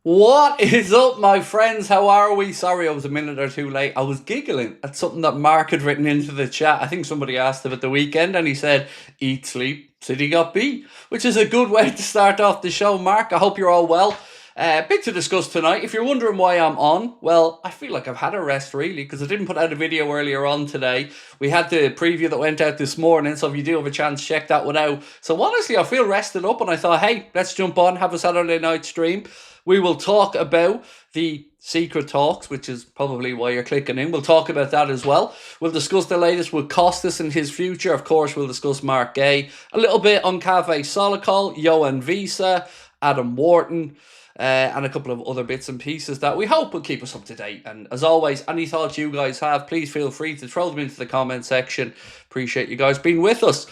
What is up, my friends? How are we? Sorry, I was a minute or two late. I was giggling at something that Mark had written into the chat. I think somebody asked him at the weekend, and he said, "Eat, sleep, City got beat," which is a good way to start off the show. Mark, I hope you're all well. Bit to discuss tonight. If you're wondering why I'm on, well, I feel like I've had a rest really because I didn't put out a video earlier on today. We had the preview that went out this morning, so if you do have a chance, check that one out. So honestly, I feel rested up, and I thought, hey, let's jump on, have a Saturday night stream. We will talk about the secret talks, which is probably why you're clicking in. We'll talk about that as well. We'll discuss the latest with Kostas and his future. Of course, we'll discuss Marc Guehi. A little bit on Cave Solikol, Johan Visa, Adam Wharton, and a couple of other bits and pieces that we hope will keep us up to date. And as always, any thoughts you guys have, please feel free to throw them into the comment section. Appreciate you guys being with us.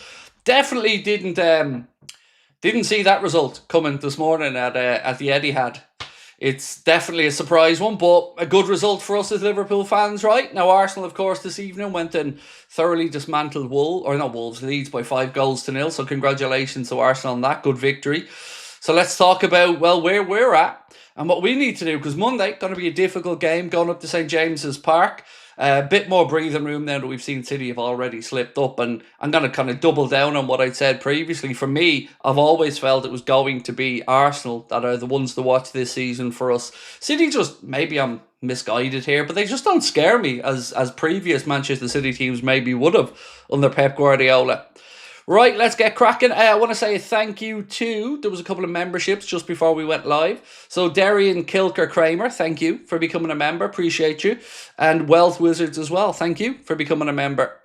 Definitely didn't see that result coming this morning at the Etihad. It's definitely a surprise one, but a good result for us as Liverpool fans, right? Now, Arsenal, of course, this evening went and thoroughly dismantled Leeds by 5-0. So congratulations to Arsenal on that good victory. So let's talk about, well, where we're at and what we need to do, because Monday, going to be a difficult game, going up to St. James's Park. A bit more breathing room now that we've seen City have already slipped up, and I'm going to kind of double down on what I said previously. For me, I've always felt it was going to be Arsenal that are the ones to watch this season for us. City just, maybe I'm misguided here, but they just don't scare me as previous Manchester City teams maybe would have under Pep Guardiola. Right, let's get cracking. I want to say a thank you to, there was a couple of memberships just before we went live. So Darian Kilker Kramer, thank you for becoming a member. Appreciate you. And Wealth Wizards as well. Thank you for becoming a member.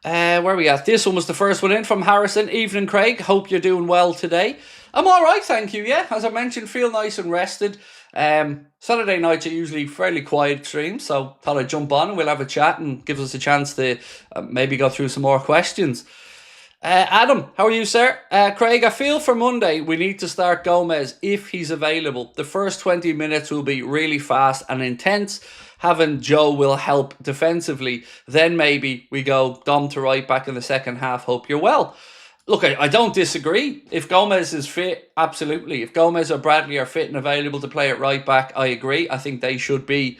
Where are we at? This one was the first one in from Harrison. Evening, Craig. Hope you're doing well today. I'm all right, thank you. Yeah, as I mentioned, feel nice and rested. Saturday nights are usually fairly quiet streams, so thought I'd jump on and we'll have a chat and give us a chance to maybe go through some more questions. Adam, how are you, sir? Craig, I feel for Monday we need to start Gomez if he's available. The first 20 minutes will be really fast and intense. Having Joe will help defensively. Then maybe we go Dom to right back in the second half. Hope you're well. Look, I don't disagree. If Gomez is fit, absolutely. If Gomez or Bradley are fit and available to play at right back, I agree. I think they should be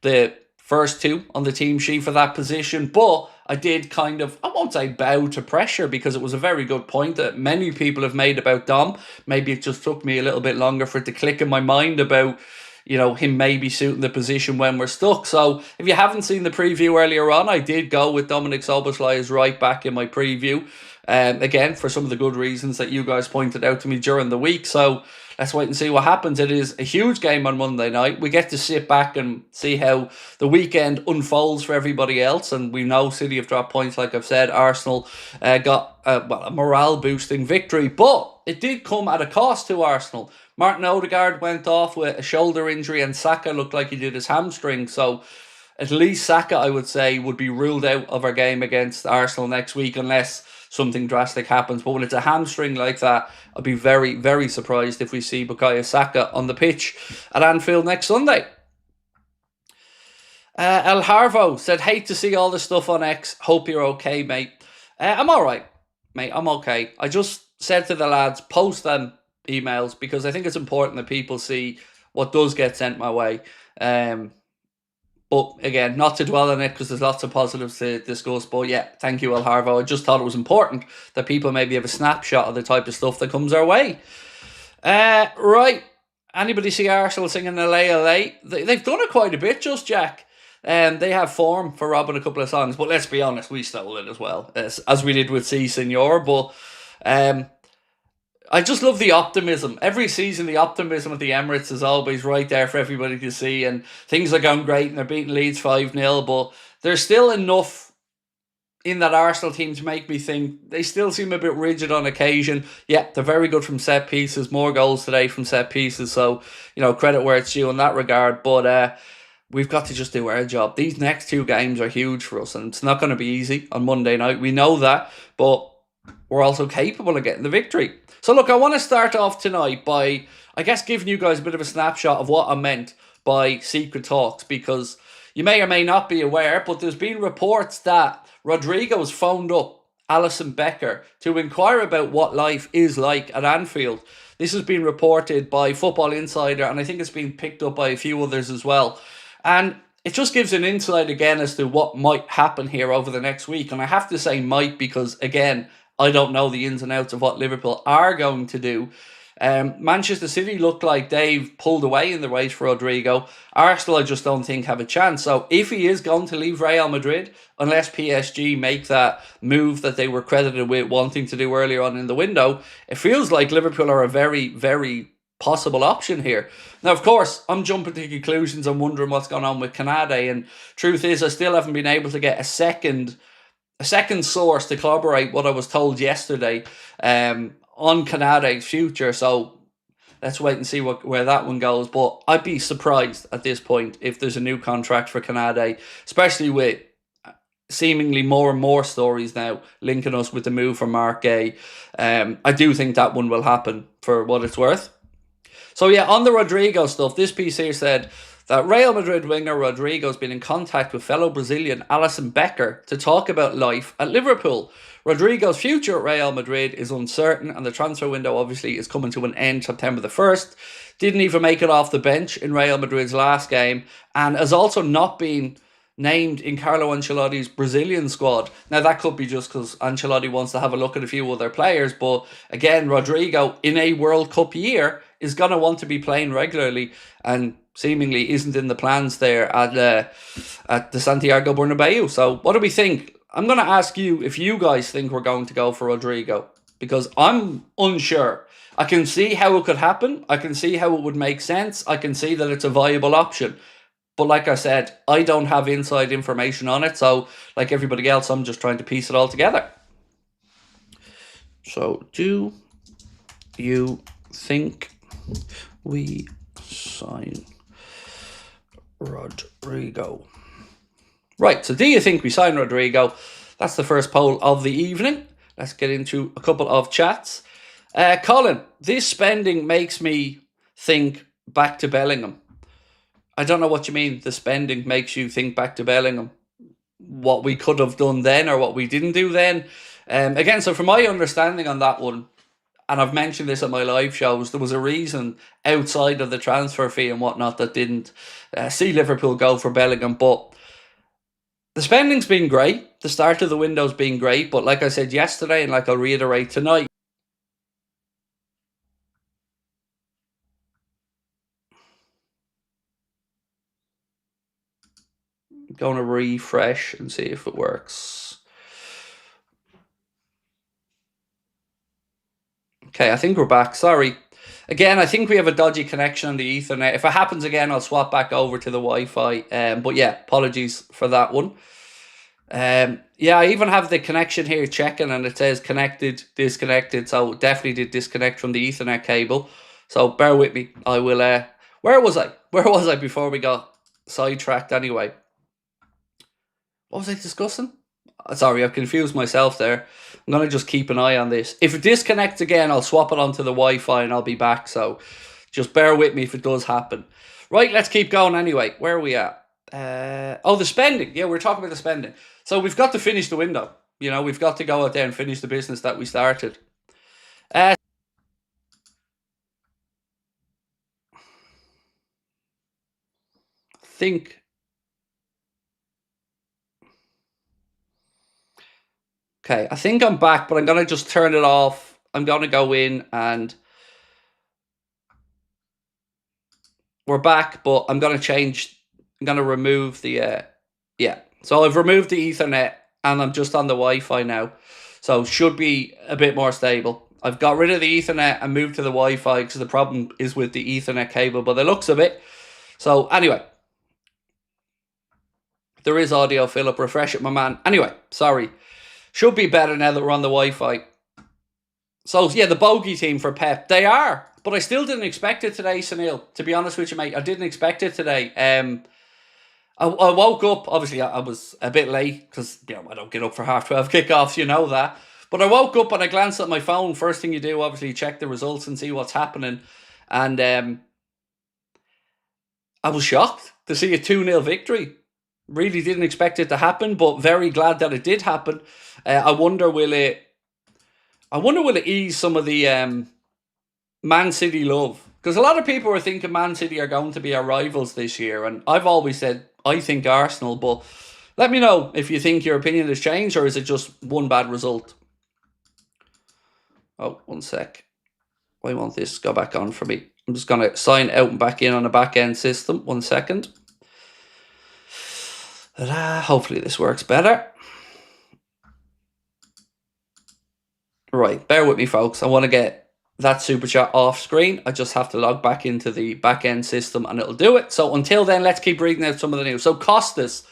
the first two on the team sheet for that position. But I did kind of, I won't say bow to pressure, because it was a very good point that many people have made about Dom. Maybe it just took me a little bit longer for it to click in my mind about, you know, him maybe suiting the position when we're stuck. So if you haven't seen the preview earlier on, I did go with Dominic Szoboszlai as right back in my preview. Again, for some of the good reasons that you guys pointed out to me during the week. So let's wait and see what happens. It is a huge game on Monday night. We get to sit back and see how the weekend unfolds for everybody else. And we know City have dropped points, like I've said. Arsenal got a morale-boosting victory. But it did come at a cost to Arsenal. Martin Odegaard went off with a shoulder injury, and Saka looked like he did his hamstring. So at least Saka, I would say, would be ruled out of our game against Arsenal next week unless something drastic happens. But when it's a hamstring like that, I'd be very, very surprised if we see Bukayo Saka on the pitch at Anfield next Sunday. El Harvo said, hate to see all the stuff on X. Hope you're okay, mate. I'm all right, mate. I'm okay. I just said to the lads, post them emails, because I think it's important that people see what does get sent my way. But again, not to dwell on it because there's lots of positives to discuss. But yeah, thank you, El Harvo. I just thought it was important that people maybe have a snapshot of the type of stuff that comes our way. Right. Anybody see Arsenal singing LA? They've done it quite a bit, just Jack. They have form for robbing a couple of songs. But let's be honest, we stole it as well, as we did with Si Senor. But I just love the optimism. Every season, the optimism of the Emirates is always right there for everybody to see. And things are going great and they're beating Leeds 5-0. But there's still enough in that Arsenal team to make me think they still seem a bit rigid on occasion. Yeah, they're very good from set pieces. More goals today from set pieces. So, you know, credit where it's due in that regard. But we've got to just do our job. These next two games are huge for us. And it's not going to be easy on Monday night. We know that. But we're also capable of getting the victory. So look, I want to start off tonight by, I guess, giving you guys a bit of a snapshot of what I meant by secret talks, because you may or may not be aware, but there's been reports that Rodrigo has phoned up Alisson Becker to inquire about what life is like at Anfield. This has been reported by Football Insider, and I think it's been picked up by a few others as well. And it just gives an insight again as to what might happen here over the next week. And I have to say might because, again, I don't know the ins and outs of what Liverpool are going to do. Manchester City look like they've pulled away in the race for Rodrigo. Arsenal, I just don't think have a chance. So if he is going to leave Real Madrid, unless PSG make that move that they were credited with wanting to do earlier on in the window, it feels like Liverpool are a very, very possible option here. Now, of course, I'm jumping to conclusions and wondering what's going on with Konate. And truth is, I still haven't been able to get a second source to corroborate what I was told yesterday on Konate's future. So let's wait and see where that one goes. But I'd be surprised at this point if there's a new contract for Konate, especially with seemingly more and more stories now linking us with the move for Marc Guehi. I do think that one will happen for what it's worth. So yeah, on the Rodrigo stuff, this piece here said that Real Madrid winger Rodrigo has been in contact with fellow Brazilian Alisson Becker to talk about life at Liverpool. Rodrigo's future at Real Madrid is uncertain, and the transfer window obviously is coming to an end September the 1st. Didn't even make it off the bench in Real Madrid's last game, and has also not been named in Carlo Ancelotti's Brazilian squad. Now, that could be just because Ancelotti wants to have a look at a few other players, but again, Rodrigo, in a World Cup year, is going to want to be playing regularly, and seemingly isn't in the plans there at the Santiago Bernabeu. So what do we think? I'm going to ask you if you guys think we're going to go for Rodrigo, because I'm unsure. I can see how it could happen. I can see how it would make sense. I can see that it's a viable option. But like I said, I don't have inside information on it. So like everybody else, I'm just trying to piece it all together. So do you think we sign Rodrigo? Right, so do you think we sign Rodrigo? That's the first poll of the evening. Let's get into a couple of chats. Colin, this spending makes me think back to Bellingham. I don't know what you mean, the spending makes you think back to Bellingham. What we could have done then or what we didn't do then. Again, so from my understanding on that one, and I've mentioned this at my live shows, there was a reason outside of the transfer fee and whatnot that didn't see Liverpool go for Bellingham. But the spending's been great. The start of the window's been great. But like I said yesterday, and like I'll reiterate tonight, I'm going to refresh and see if it works. Okay, I think we're back. Sorry. Again, I think we have a dodgy connection on the Ethernet. If it happens again, I'll swap back over to the Wi-Fi. But yeah, apologies for that one. Yeah, I even have the connection here checking, and it says connected, disconnected. So definitely did disconnect from the Ethernet cable. So bear with me. I will. Where was I? Where was I before we got sidetracked? Anyway, what was I discussing? Sorry, I've confused myself there. I'm going to just keep an eye on this. If it disconnects again, I'll swap it onto the Wi-Fi and I'll be back. So just bear with me if it does happen. Right, let's keep going anyway. Where are we at? The spending. Yeah, we're talking about the spending. So we've got to finish the window. You know, we've got to go out there and finish the business that we started. I think... Okay, I think I'm back, but I'm going to just turn it off. I'm going to go in and we're back, but I'm going to change. I'm going to remove the, yeah. So I've removed the Ethernet and I'm just on the Wi-Fi now. So should be a bit more stable. I've got rid of the Ethernet and moved to the Wi-Fi because the problem is with the Ethernet cable, but the looks of it. So anyway, there is audio, Philip. Refresh it, my man. Anyway, sorry. Should be better now that we're on the Wi-Fi. So, yeah, the bogey team for Pep. They are. But I still didn't expect it today, Sunil. To be honest with you, mate. I didn't expect it today. I woke up. Obviously, I was a bit late because, you know, I don't get up for 12:30 kickoffs. You know that. But I woke up and I glanced at my phone. First thing you do, obviously, you check the results and see what's happening. And I was shocked to see a 2-0 victory. Really didn't expect it to happen, but very glad that it did happen. I wonder will it ease some of the Man City love. Because a lot of people are thinking Man City are going to be our rivals this year. And I've always said, I think Arsenal. But let me know if you think your opinion has changed, or is it just one bad result? Oh, one sec. I want this to go back on for me. I'm just going to sign out and back in on a back-end system. 1 second. Hopefully this works better. Right, bear with me, folks. I want to get that super chat off screen. I just have to log back into the back-end system and it'll do it. So until then, let's keep reading out some of the news. So Kostas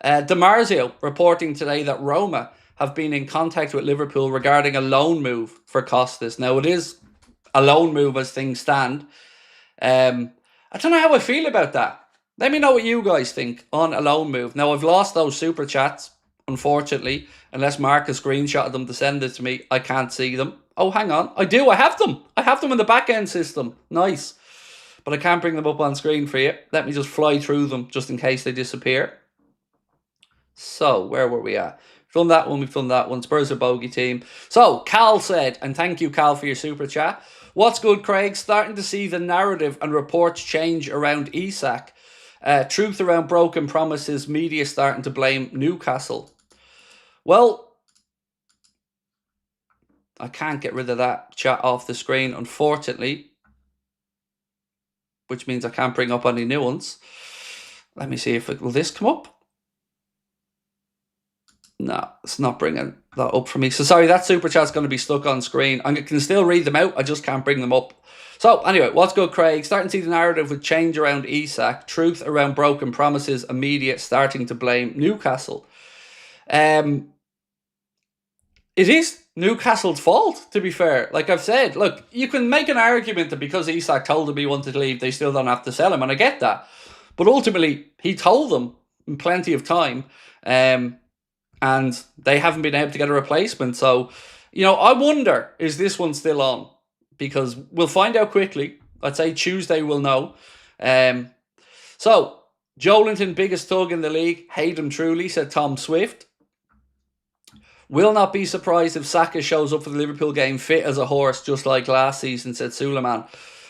Tsimikas reporting today that Roma have been in contact with Liverpool regarding a loan move for Kostas. Now, it is a loan move as things stand. I don't know how I feel about that. Let me know what you guys think on a loan move. Now, I've lost those super chats, unfortunately. Unless Mark has screenshotted them to send it to me, I can't see them. Oh, hang on. I do. I have them. I have them in the back-end system. Nice. But I can't bring them up on screen for you. Let me just fly through them just in case they disappear. So, where were we at? We've done that one. We've done that one. Spurs are bogey team. So, Cal said, and thank you, Cal, for your super chat. What's good, Craig? Starting to see the narrative and reports change around Isak. Truth around broken promises. Media starting to blame Newcastle. Well, I can't get rid of that chat off the screen, unfortunately. Which means I can't bring up any new ones. Let me see if will this come up? No, it's not bringing that up for me. So sorry, that super chat's going to be stuck on screen. I can still read them out. I just can't bring them up. So anyway, what's good, Craig? Starting to see the narrative with change around Isak. Truth around broken promises. Immediate starting to blame Newcastle. It is Newcastle's fault, to be fair. Like I've said, look, you can make an argument that because Isak told them he wanted to leave, they still don't have to sell him, and I get that. But ultimately, he told them in plenty of time, and they haven't been able to get a replacement. So, I wonder, is this one still on? Because we'll find out quickly. I'd say Tuesday we'll know. So, Joelinton, biggest thug in the league. Hate him truly, said Tom Swift. Will not be surprised if Saka shows up for the Liverpool game fit as a horse, just like last season, said Suleiman.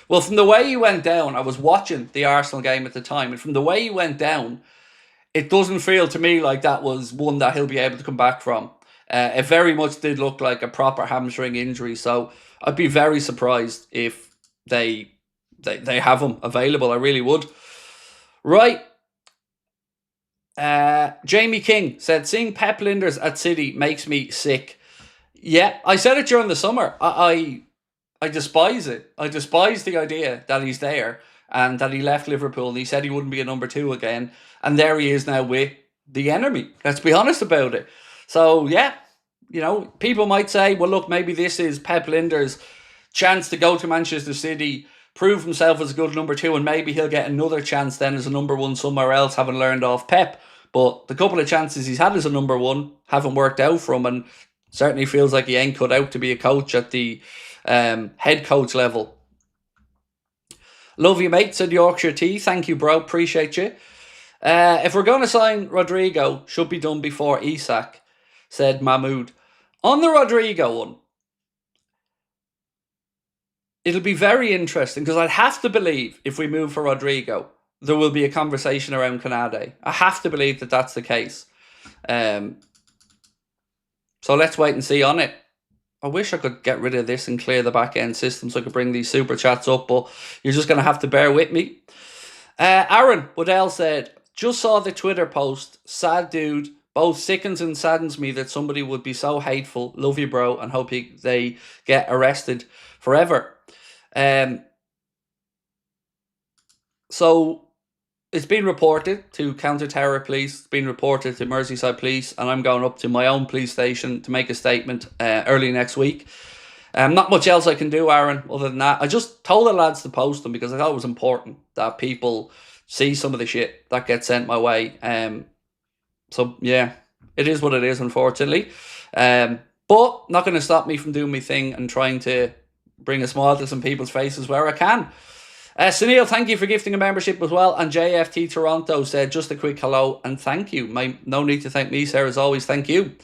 Well, from the way he went down, I was watching the Arsenal game at the time, and from the way he went down, it doesn't feel to me like that was one that he'll be able to come back from. It very much did look like a proper hamstring injury, so I'd be very surprised if they have him available. I really would. Right. Jamie King said, seeing Pep Linders at City makes me sick. Yeah, I said it during the summer. I despise it. I despise the idea that he's there and that he left Liverpool and he said he wouldn't be a number 2 again. And there he is now with the enemy. Let's be honest about it. So, yeah, people might say, well, look, maybe this is Pep Linders' chance to go to Manchester City, prove himself as a good number 2, and maybe he'll get another chance then as a number 1 somewhere else, having learned off Pep. But the couple of chances he's had as a number 1 haven't worked out for him, and certainly feels like he ain't cut out to be a coach at the head coach level. Love you, mate, said Yorkshire Tea. Thank you, bro. Appreciate you. If we're going to sign Rodrigo, should be done before Isak, said Mahmood. On the Rodrigo one, it'll be very interesting because I'd have to believe if we move for Rodrigo, there will be a conversation around Konate. I have to believe that that's the case. So let's wait and see on it. I wish I could get rid of this and clear the back end system so I could bring these super chats up, but you're just going to have to bear with me. Aaron Woodell said, just saw the Twitter post. Sad dude. Both sickens and saddens me that somebody would be so hateful. Love you, bro, and hope they get arrested forever. So it's been reported to Counter Terror Police. It's been reported to Merseyside Police, and I'm going up to my own police station to make a statement early next week. Not much else I can do, Aaron, other than that. I just told the lads to post them because I thought it was important that people see some of the shit that gets sent my way. So, yeah, it is what it is, unfortunately. But not going to stop me from doing my thing and trying to bring a smile to some people's faces where I can. Sunil, thank you for gifting a membership as well. And JFT Toronto said, just a quick hello and thank you. No need to thank me, sir, as always. Thank you.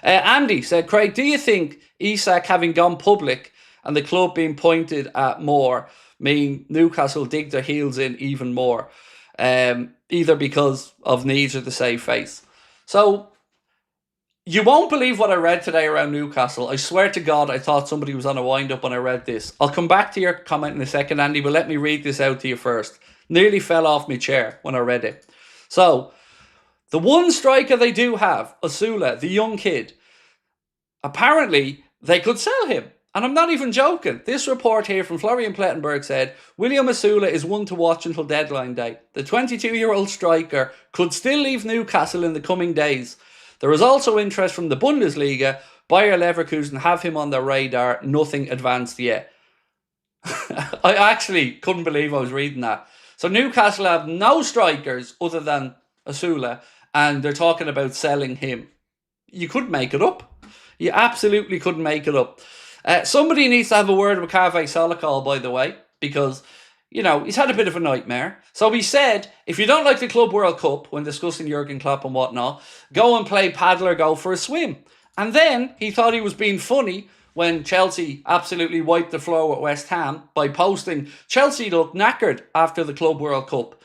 Andy said, Craig, do you think Isak having gone public and the club being pointed at more mean Newcastle dig their heels in even more, either because of needs or to save face. So you won't believe what I read today around Newcastle. I swear to God, I thought somebody was on a wind-up when I read this. I'll come back to your comment in a second, Andy, but let me read this out to you first. Nearly fell off my chair when I read it. So, the one striker they do have, Osula, the young kid, apparently they could sell him. And I'm not even joking. This report here from Florian Plettenberg said, William Osula is one to watch until deadline day. The 22-year-old striker could still leave Newcastle in the coming days. There is also interest from the Bundesliga. Bayer Leverkusen have him on their radar. Nothing advanced yet. I actually couldn't believe I was reading that. So Newcastle have no strikers other than Osula, and they're talking about selling him. You couldn't make it up. You absolutely couldn't make it up. Somebody needs to have a word with Kaveh Solokol, by the way, because, you know, he's had a bit of a nightmare. So he said, if you don't like the Club World Cup, when discussing Jurgen Klopp and whatnot, go and play paddle or go for a swim. And then he thought he was being funny when Chelsea absolutely wiped the floor with West Ham by posting, Chelsea looked knackered after the Club World Cup.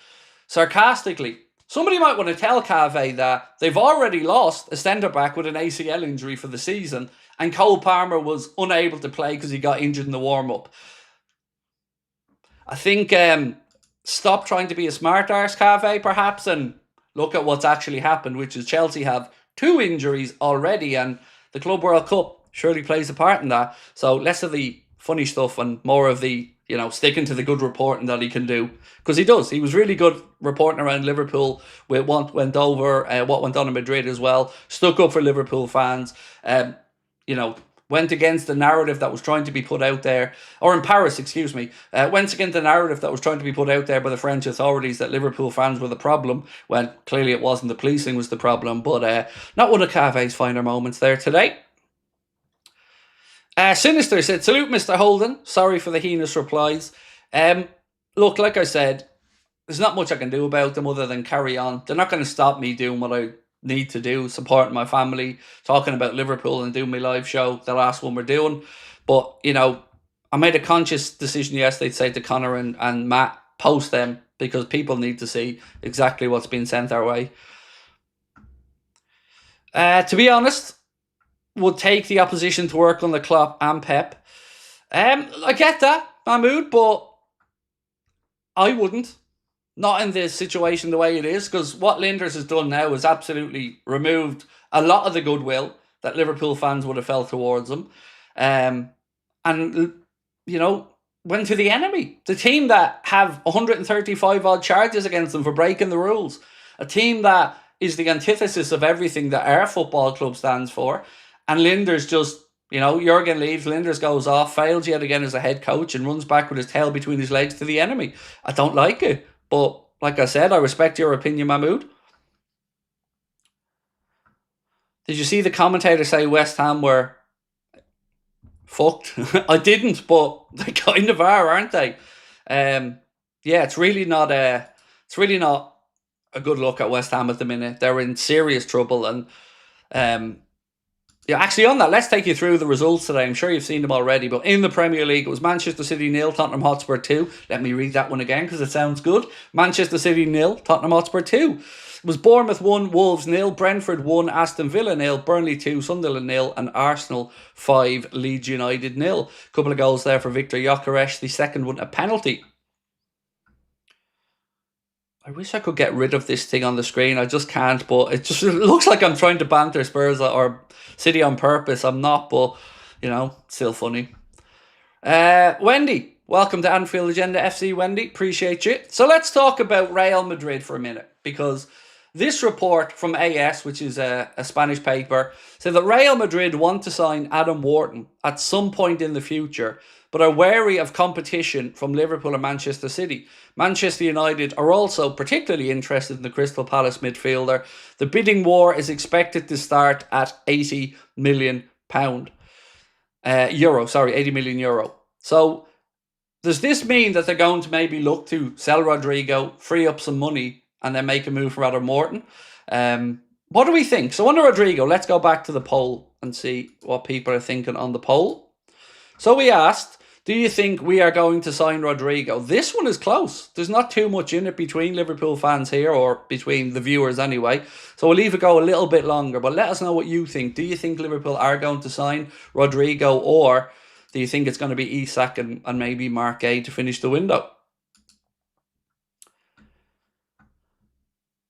Sarcastically, somebody might want to tell Kaveh that they've already lost a centre-back with an ACL injury for the season, and Cole Palmer was unable to play because he got injured in the warm-up. I think stop trying to be a smart arse, Kaveh, perhaps, and look at what's actually happened, which is Chelsea have 2 injuries already, and the Club World Cup surely plays a part in that. So less of the funny stuff and more of the, you know, sticking to the good reporting that he can do. Because he does. He was really good reporting around Liverpool with what went over, what went on in Madrid as well. Stuck up for Liverpool fans. You know, went against the narrative that was trying to be put out there, or in Paris, excuse me, went against the narrative that was trying to be put out there by the French authorities that Liverpool fans were the problem, when clearly it wasn't. The policing was the problem, but not one of Kaveh's finer moments there today. Sinister said, salute Mr. Houlden, sorry for the heinous replies. Look, like I said, there's not much I can do about them other than carry on. They're not going to stop me doing what I need to do, supporting my family, talking about Liverpool and doing my live show, the last one we're doing. But, you know, I made a conscious decision yesterday to say to Connor and Matt, post them, because people need to see exactly what's being sent our way. To be honest, would take the opposition to work on the Klopp and Pep. I get that, Mahmood, but I wouldn't. Not in this situation the way it is, because what Linders has done now is absolutely removed a lot of the goodwill that Liverpool fans would have felt towards him. And, you know, went to the enemy. The team that have 135 odd charges against them for breaking the rules. A team that is the antithesis of everything that our football club stands for. And Linders just, you know, Jurgen leaves, Linders goes off, fails yet again as a head coach and runs back with his tail between his legs to the enemy. I don't like it. But, like I said, I respect your opinion, Mahmood. Did you see the commentator say West Ham were fucked? I didn't, but they kind of are, aren't they? Yeah, it's really not a good look at West Ham at the minute. They're in serious trouble, and yeah, actually on that, let's take you through the results today. I'm sure you've seen them already, but in the Premier League, it was Manchester City 0, Tottenham Hotspur 2. Let me read that one again because it sounds good. Manchester City 0, Tottenham Hotspur 2. It was Bournemouth 1, Wolves 0, Brentford 1, Aston Villa 0, Burnley 2, Sunderland 0, and Arsenal 5, Leeds United 0. A couple of goals there for Victor Gyökeres, the second one a penalty. I wish I could get rid of this thing on the screen. I just can't, but it looks like I'm trying to banter Spurs or City on purpose. I'm not, but, you know, still funny. Wendy, welcome to Anfield Agenda FC, Wendy. Appreciate you. So let's talk about Real Madrid for a minute, because this report from AS, which is a Spanish paper, said that Real Madrid want to sign Adam Wharton at some point in the future, but are wary of competition from Liverpool and Manchester City. Manchester United are also particularly interested in the Crystal Palace midfielder. The bidding war is expected to start at €80 million. 80 million euro. So does this mean that they're going to maybe look to sell Rodrigo, free up some money, and then make a move for Adam Wharton? What do we think? So under Rodrigo, let's go back to the poll and see what people are thinking on the poll. So we asked, do you think we are going to sign Rodrigo? This one is close. There's not too much in it between Liverpool fans here, or between the viewers anyway. So we'll leave it go a little bit longer. But let us know what you think. Do you think Liverpool are going to sign Rodrigo, or do you think it's going to be Isak and maybe Marc Guehi to finish the window?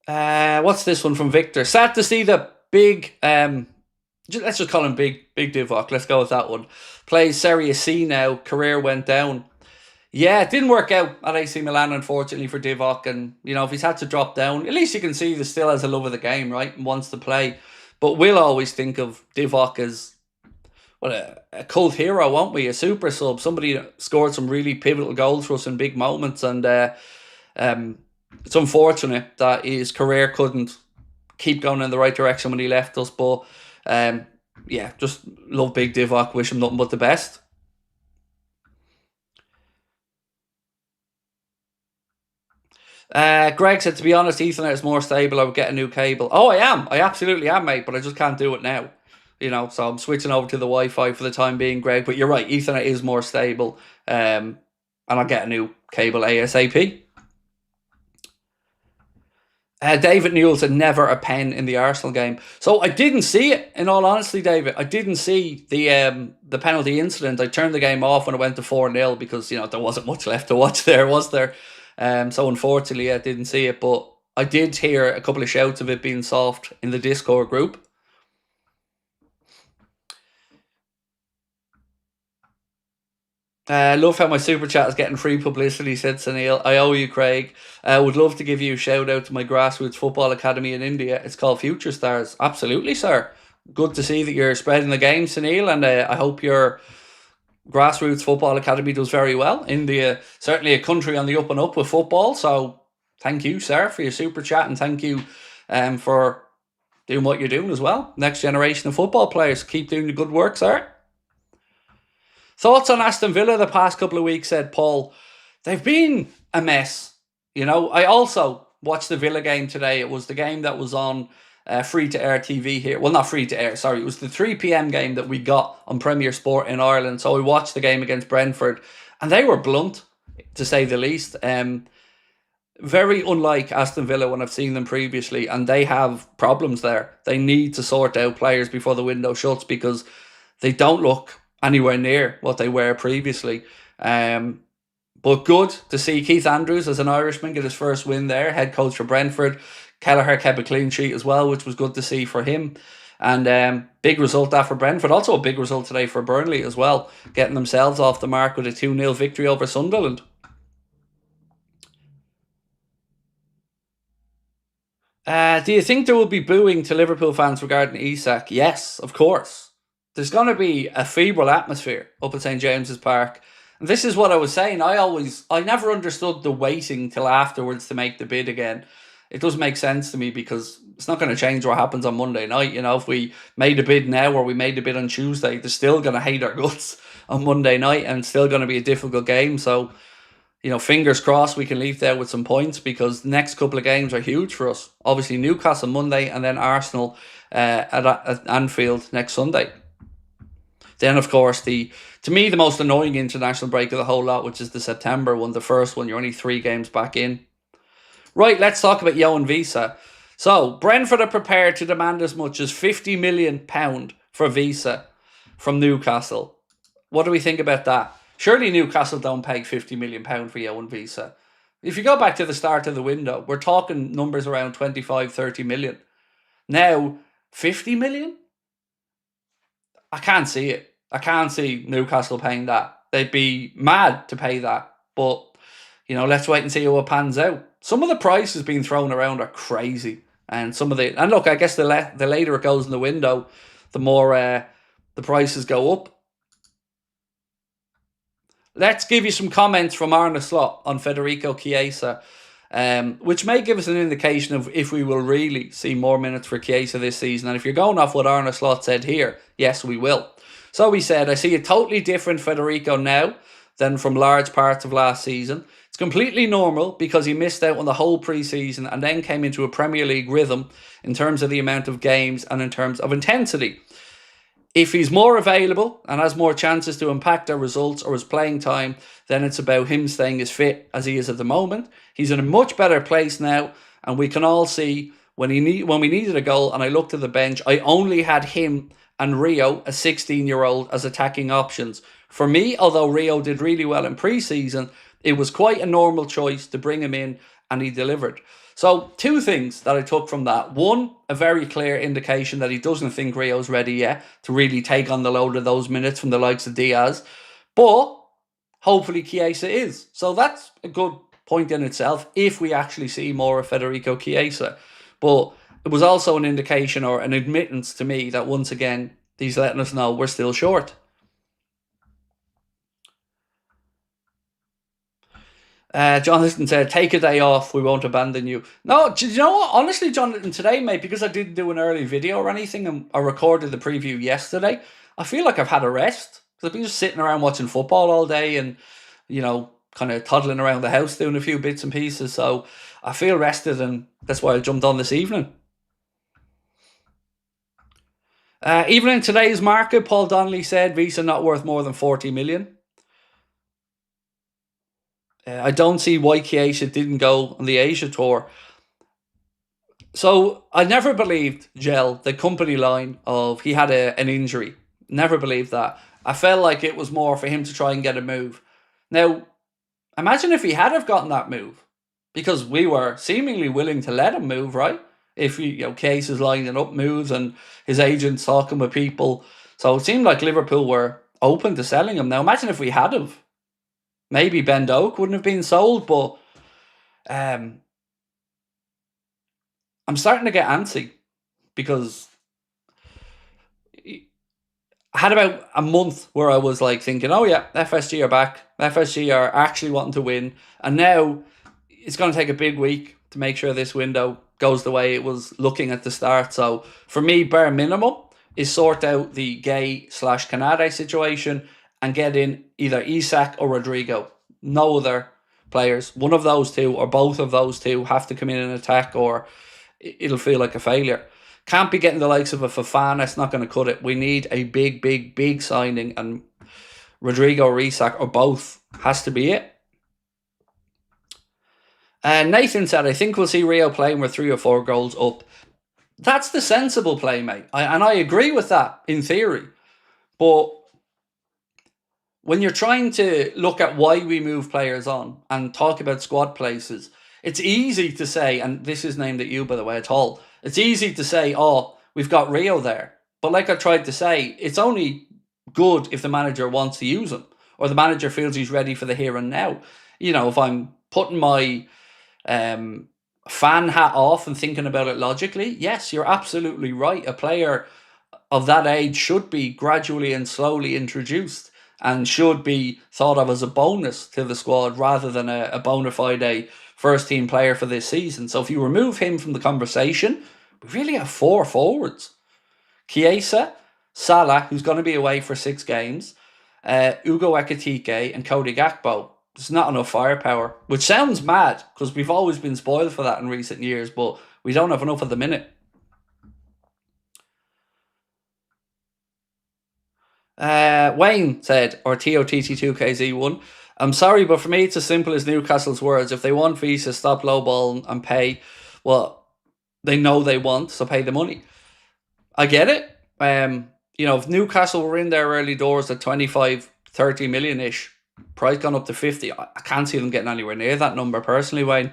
What's this one from Victor? Sad to see the big... let's just call him Big Divock. Let's go with that one. Plays Serie C now. Career went down. Yeah, it didn't work out at AC Milan, unfortunately, for Divock. And, you know, if he's had to drop down, at least you can see he still has a love of the game, right? And wants to play. But we'll always think of Divock as, well, a cult hero, won't we? A super sub. Somebody that scored some really pivotal goals for us in big moments. And it's unfortunate that his career couldn't keep going in the right direction when he left us. But, yeah, just love Big Divock. Wish him nothing but the best. Greg said, to be honest, Ethernet is more stable. I would get a new cable. Oh, I am. I absolutely am, mate. But I just can't do it now. You know, so I'm switching over to the Wi-Fi for the time being, Greg. But you're right. Ethernet is more stable. And I'll get a new cable ASAP. David Newell said, never a pen in the Arsenal game. So I didn't see it, in all honesty, David. I didn't see the penalty incident. I turned the game off when it went to 4-0 because, you know, there wasn't much left to watch there, was there? So unfortunately, I didn't see it. But I did hear a couple of shouts of it being soft in the Discord group. Love how my super chat is getting free publicity, said Sunil. I owe you, Craig. Would love to give you a shout out to my grassroots football academy in India. It's called Future Stars. Absolutely, sir. Good to see that you're spreading the game, Sunil, and I hope your grassroots football academy does very well. India, certainly a country on the up and up with football. So thank you, sir, for your super chat, and thank you for doing what you're doing as well. Next generation of football players. Keep doing the good work, sir. Thoughts on Aston Villa the past couple of weeks, said Paul. They've been a mess. You know, I also watched the Villa game today. It was the game that was on free-to-air TV here. Well, not free-to-air, sorry. It was the 3 p.m. game that we got on Premier Sport in Ireland. So I watched the game against Brentford. And they were blunt, to say the least. Very unlike Aston Villa when I've seen them previously. And they have problems there. They need to sort out players before the window shuts because they don't look anywhere near what they were previously. But good to see Keith Andrews as an Irishman get his first win there, head coach for Brentford. Kelleher kept a clean sheet as well, which was good to see for him. And big result that for Brentford. Also a big result today for Burnley as well, getting themselves off the mark with a 2-0 victory over Sunderland. Do you think there will be booing to Liverpool fans regarding Isak? Yes, of course. There's going to be a febrile atmosphere up at St. James's Park. And this is what I was saying. I never understood the waiting till afterwards to make the bid again. It does make sense to me because it's not going to change what happens on Monday night. You know, if we made a bid now or we made a bid on Tuesday, they're still going to hate our guts on Monday night and it's still going to be a difficult game. So, you know, fingers crossed we can leave there with some points because the next couple of games are huge for us. Obviously, Newcastle Monday and then Arsenal at Anfield next Sunday. Then, of course, to me, the most annoying international break of the whole lot, which is the September one, the first one. You're only 3 games back in. Right, let's talk about Johan Visa. So, Brentford are prepared to demand as much as £50 million for Visa from Newcastle. What do we think about that? Surely Newcastle don't pay £50 million for Johan Visa. If you go back to the start of the window, we're talking numbers around 25, 30 million. Now, 50 million? I can't see it. I can't see Newcastle paying that. They'd be mad to pay that. But, you know, let's wait and see how it pans out. Some of the prices being thrown around are crazy. And look, I guess the later it goes in the window, the more the prices go up. Let's give you some comments from Arne Slot on Federico Chiesa, which may give us an indication of if we will really see more minutes for Chiesa this season. And if you're going off what Arne Slot said here, yes, we will. So he said, I see a totally different Federico now than from large parts of last season. It's completely normal because he missed out on the whole pre-season and then came into a Premier League rhythm in terms of the amount of games and in terms of intensity. If he's more available and has more chances to impact our results or his playing time, then it's about him staying as fit as he is at the moment. He's in a much better place now, and we can all see when we needed a goal and I looked at the bench, I only had him and Rio, a 16-year-old, as attacking options. For me, although Rio did really well in pre-season, it was quite a normal choice to bring him in, and he delivered. So, two things that I took from that. One, a very clear indication that he doesn't think Rio's ready yet to really take on the load of those minutes from the likes of Diaz. But hopefully Chiesa is. So that's a good point in itself if we actually see more of Federico Chiesa. But it was also an indication or an admittance to me that once again, he's letting us know we're still short. Jonathan said, take a day off, we won't abandon you. No, do you know what? Honestly, Jonathan, today, mate, because I didn't do an early video or anything, and I recorded the preview yesterday, I feel like I've had a rest. Because I've been just sitting around watching football all day and, you know, kind of toddling around the house doing a few bits and pieces. So I feel rested, and that's why I jumped on this evening. Even in today's market, Paul Donnelly said, Visa not worth more than 40 million. I don't see why Chiesa didn't go on the Asia tour. So I never believed, Gel, the company line of he had an injury. Never believed that. I felt like it was more for him to try and get a move. Now, imagine if he had have gotten that move. Because we were seemingly willing to let him move, right? If Chiesa's lining up moves and his agent's talking with people. So it seemed like Liverpool were open to selling him. Now imagine if we had have. Maybe Ben Doak wouldn't have been sold, but I'm starting to get antsy because I had about a month where I was like thinking, oh yeah, FSG are back. FSG are actually wanting to win. And now it's going to take a big week to make sure this window goes the way it was looking at the start. So for me, bare minimum is sort out the Guehi/Konate situation and get in either Isak or Rodrigo. No other players. One of those two or both of those two have to come in and attack, or it'll feel like a failure. Can't be getting the likes of a Fofana. It's not going to cut it. We need a big, big, big signing, and Rodrigo or Isak or both has to be it. And Nathan said, I think we'll see Rio playing with 3 or 4 goals up. That's the sensible play, mate. And I agree with that in theory. But when you're trying to look at why we move players on and talk about squad places, it's easy to say, and this is named at you, by the way, at all. It's easy to say, oh, we've got Rio there. But like I tried to say, it's only good if the manager wants to use him or the manager feels he's ready for the here and now. You know, if I'm putting my fan hat off and thinking about it logically, yes, you're absolutely right. A player of that age should be gradually and slowly introduced and should be thought of as a bonus to the squad rather than a bona fide first-team player for this season. So if you remove him from the conversation, we really have 4 forwards. Chiesa, Salah, who's going to be away for 6 games, Ugo Ekitike and Cody Gakpo. There's not enough firepower, which sounds mad because we've always been spoiled for that in recent years, but we don't have enough at the minute. Wayne said, or TOTT2KZ1, I'm sorry, but for me it's as simple as Newcastle's words. If they want Visa, stop lowballing and pay what they know they want, so pay the money. I get it. You know, if Newcastle were in their early doors at 25, 30 million-ish, price gone up to 50, I can't see them getting anywhere near that number personally, Wayne.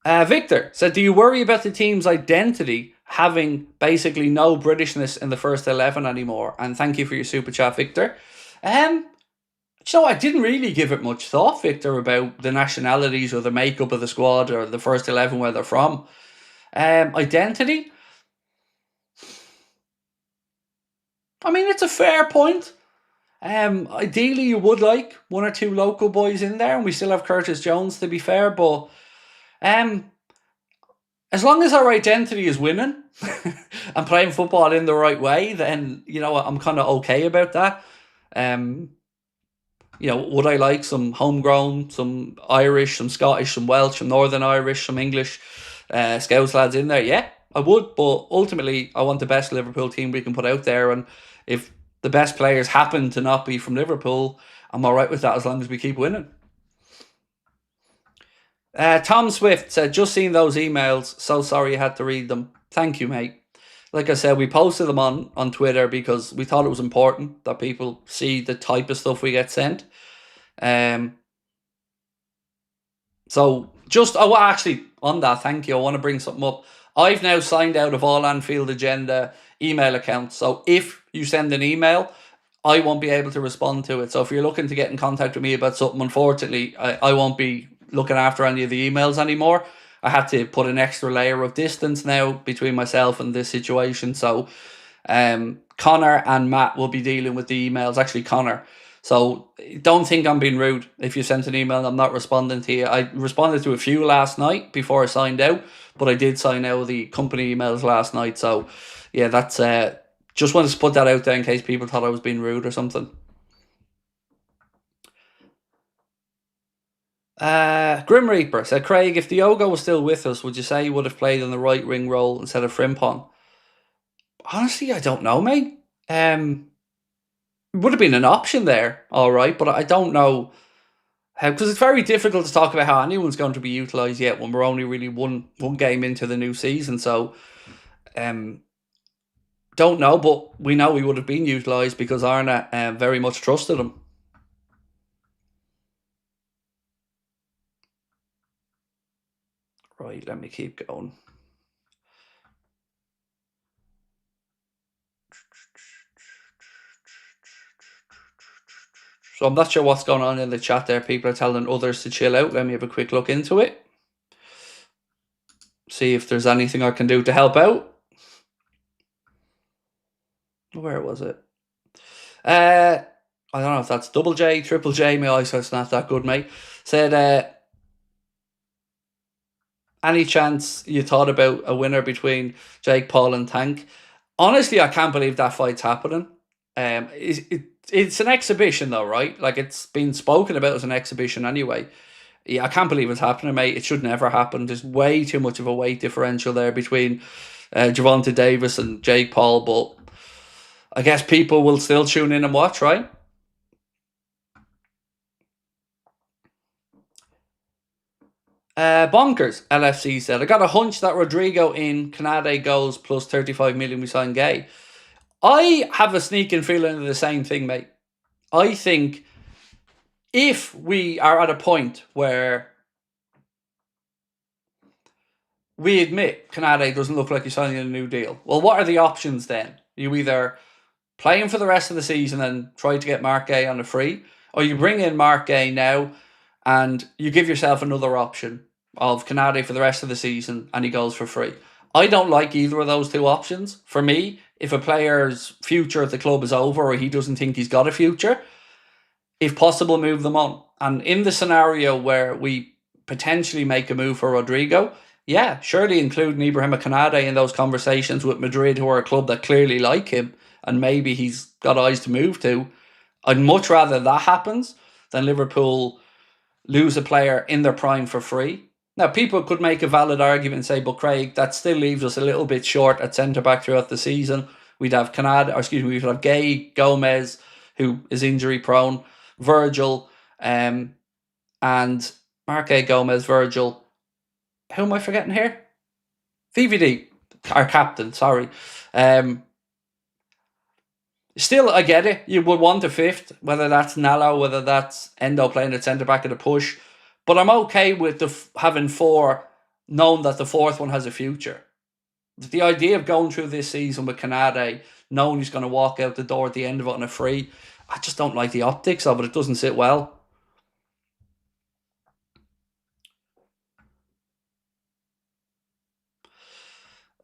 Victor said, do you worry about the team's identity having basically no Britishness in the first 11 anymore? And thank you for your super chat, Victor. So I didn't really give it much thought, Victor, about the nationalities or the makeup of the squad or the first 11, where they're from. Identity? I mean, it's a fair point. Ideally, you would like 1 or 2 local boys in there, and we still have Curtis Jones, to be fair, but as long as our identity is winning and playing football in the right way, then, you know, I'm kind of okay about that. You know, would I like some homegrown, some Irish, some Scottish, some Welsh, some Northern Irish, some English Scouts lads in there? Yeah, I would, but ultimately, I want the best Liverpool team we can put out there. And if the best players happen to not be from Liverpool, I'm all right with that as long as we keep winning. Tom Swift said, just seen those emails. So sorry you had to read them. Thank you, mate. Like I said, we posted them on Twitter because we thought it was important that people see the type of stuff we get sent. So just, actually, on that, thank you. I want to bring something up. I've now signed out of all Anfield Agenda email accounts. So if you send an email, I won't be able to respond to it. So if you're looking to get in contact with me about something, unfortunately, I won't be looking after any of the emails anymore. I had to put an extra layer of distance now between myself and this situation. So Connor and Matt will be dealing with the emails. Actually, Connor. So don't think I'm being rude if you sent an email and I'm not responding to you. I responded to a few last night before I signed out, but I did sign out the company emails last night. So yeah, that's just wanted to put that out there in case people thought I was being rude or something. Grim Reaper said, Craig, if Diogo was still with us, would you say he would have played in the right wing role instead of Frimpong? Honestly, I don't know, mate. Would have been an option there, all right, but I don't know how, because it's very difficult to talk about how anyone's going to be utilised yet when we're only really one game into the new season. So, don't know, but we know he would have been utilised because Arna very much trusted him. Right, let me keep going. So I'm not sure what's going on in the chat there. People are telling others to chill out. Let me have a quick look into it. See if there's anything I can do to help out. Where was it? I don't know if that's double J, triple J. My eyesight's not that good, mate. Said, any chance you thought about a winner between Jake Paul and Tank? Honestly, I can't believe that fight's happening. It's an exhibition though, right? Like, it's been spoken about as an exhibition anyway. Yeah, I can't believe it's happening, mate. It should never happen. There's way too much of a weight differential there between Gervonta Davis and Jake Paul, but I guess people will still tune in and watch, right? Bonkers, LFC said, I got a hunch that Rodrigo in Konate goes plus 35 million we sign Guehi. I have a sneaking feeling of the same thing, mate. I think if we are at a point where we admit Konate doesn't look like he's signing a new deal, well, what are the options then? You either play him for the rest of the season and try to get Marc Guehi on a free, or you bring in Marc Guehi now and you give yourself another option of Konate for the rest of the season and he goes for free. I don't like either of those two options. For me, if a player's future at the club is over or he doesn't think he's got a future, if possible, move them on. And in the scenario where we potentially make a move for Rodrigo, yeah, surely include Ibrahim Konate in those conversations with Madrid, who are a club that clearly like him and maybe he's got eyes to move to. I'd much rather that happens than Liverpool lose a player in their prime for free. Now, people could make a valid argument and say, but Craig, that still leaves us a little bit short at centre-back throughout the season. We'd have we'd have Guehi, Gomez, who is injury-prone, Virgil, and Marc Guehi, Gomez, Virgil. Who am I forgetting here? VVD, our captain, sorry. Still, I get it. You would want a fifth, whether that's Nalo, whether that's Endo playing at centre-back at a push. But I'm okay with having four, knowing that the fourth one has a future. The idea of going through this season with Konate, knowing he's going to walk out the door at the end of it on a free, I just don't like the optics of it. It doesn't sit well.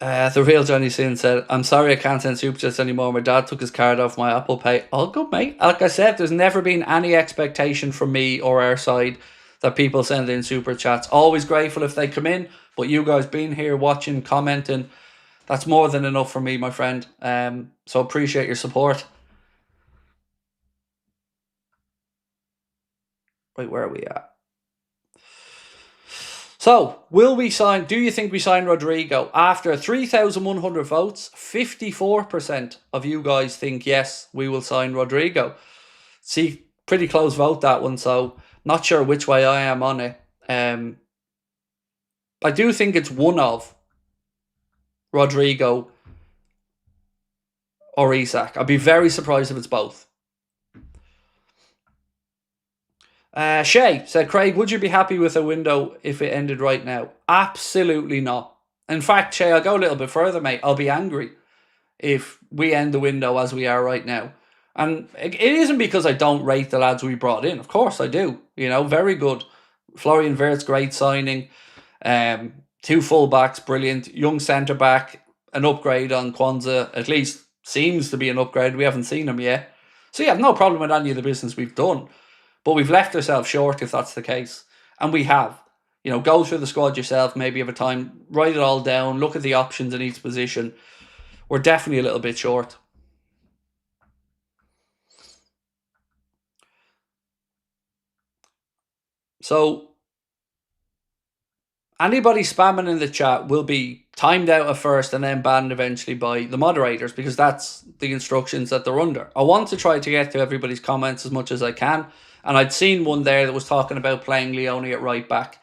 The real Johnny Sin said, I'm sorry I can't send super chats anymore. My dad took his card off my Apple Pay. All good, mate. Like I said, there's never been any expectation from me or our side that people send in super chats. Always grateful if they come in, but you guys being here, watching, commenting, that's more than enough for me, my friend. So appreciate your support. Right, where are we at? So, do you think we sign Rodrigo? After 3,100 votes, 54% of you guys think yes, we will sign Rodrigo. See, pretty close vote that one, so not sure which way I am on it. I do think it's one of Rodrigo or Isak. I'd be very surprised if it's both. Shay said, Craig, would you be happy with a window if it ended right now? Absolutely not. In fact, Shay, I'll go a little bit further, mate. I'll be angry if we end the window as we are right now. And it isn't because I don't rate the lads we brought in. Of course I do. Very good. Florian Wirtz, great signing. Two full-backs, brilliant. Young centre-back, an upgrade on Kwanzaa. At least seems to be an upgrade. We haven't seen him yet. So yeah, no problem with any of the business we've done. But we've left ourselves short if that's the case. And we have. Go through the squad yourself, maybe have a time, write it all down, look at the options in each position. We're definitely a little bit short. So, anybody spamming in the chat will be timed out at first and then banned eventually by the moderators, because that's the instructions that they're under. I want to try to get to everybody's comments as much as I can. And I'd seen one there that was talking about playing Leone at right back.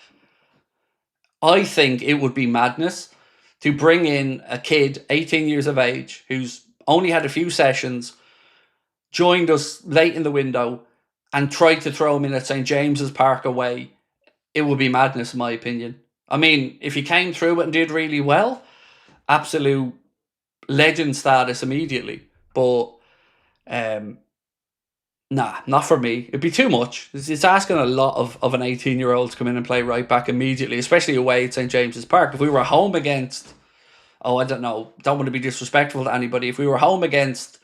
I think it would be madness to bring in a kid, 18 years of age, who's only had a few sessions, joined us late in the window, and tried to throw him in at St. James's Park away. It would be madness, in my opinion. I mean, if he came through it and did really well, absolute legend status immediately. But nah, not for me. It'd be too much. It's asking a lot of an 18-year-old to come in and play right back immediately, especially away at St. James's Park. If we were home against, I don't know, don't want to be disrespectful to anybody. If we were home against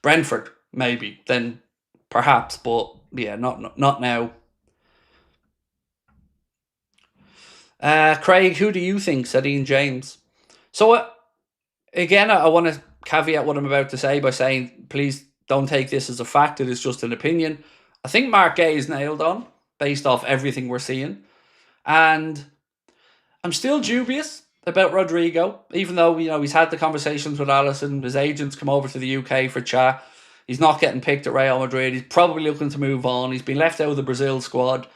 Brentford, maybe, then perhaps. But yeah, not now. Craig, who do you think? Said Ian James. So again, I want to caveat what I'm about to say by saying, please don't take this as a fact. It is just an opinion. I think Marc Guehi is nailed on based off everything we're seeing. And I'm still dubious about Rodrigo, even though, he's had the conversations with Alisson. His agents come over to the UK for chat. He's not getting picked at Real Madrid. He's probably looking to move on. He's been left out of the Brazil squad.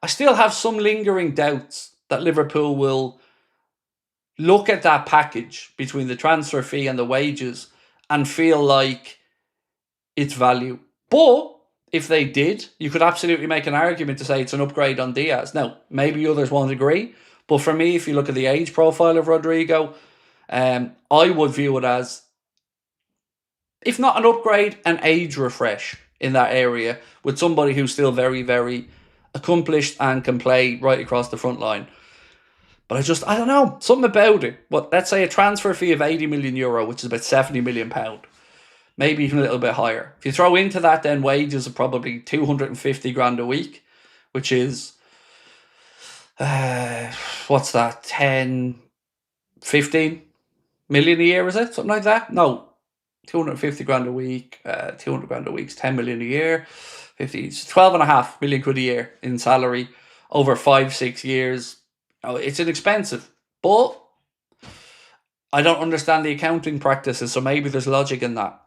I still have some lingering doubts that Liverpool will look at that package between the transfer fee and the wages and feel like its value. But if they did, you could absolutely make an argument to say it's an upgrade on Diaz. Now, maybe others won't agree, but for me, if you look at the age profile of Rodrigo, I would view it as, if not an upgrade, an age refresh in that area with somebody who's still very, very accomplished and can play right across the front line. But I don't know, something about it. But let's say a transfer fee of €80 million, which is about £70 million, maybe even a little bit higher. If you throw into that then wages of probably 250 grand a week, which is, what's that, 10, 15 million a year, is it? Something like that? No, 250 grand a week, 200 grand a week is 10 million a year, 50, 12.5 million quid a year in salary over 5-6 years. It's inexpensive, but I don't understand the accounting practices, so maybe there's logic in that.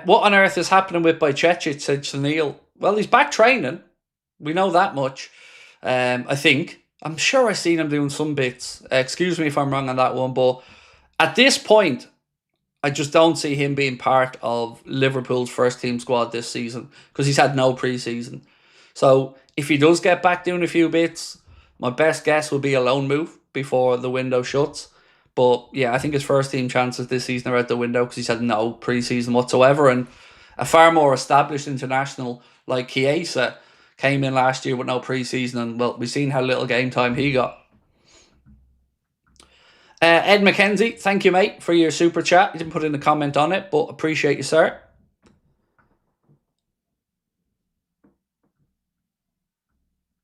What on earth is happening with Bajcetic, said Sunil? Well, he's back training. We know that much. I think. I'm sure I've seen him doing some bits. Excuse me if I'm wrong on that one, but at this point, I just don't see him being part of Liverpool's first team squad this season because he's had no pre-season. So if he does get back doing a few bits, my best guess will be a loan move before the window shuts. But yeah, I think his first team chances this season are out the window because he's had no pre-season whatsoever. And a far more established international like Chiesa came in last year with no pre-season, and well, we've seen how little game time he got. Ed McKenzie, thank you, mate, for your super chat. You didn't put in a comment on it, but appreciate you, sir.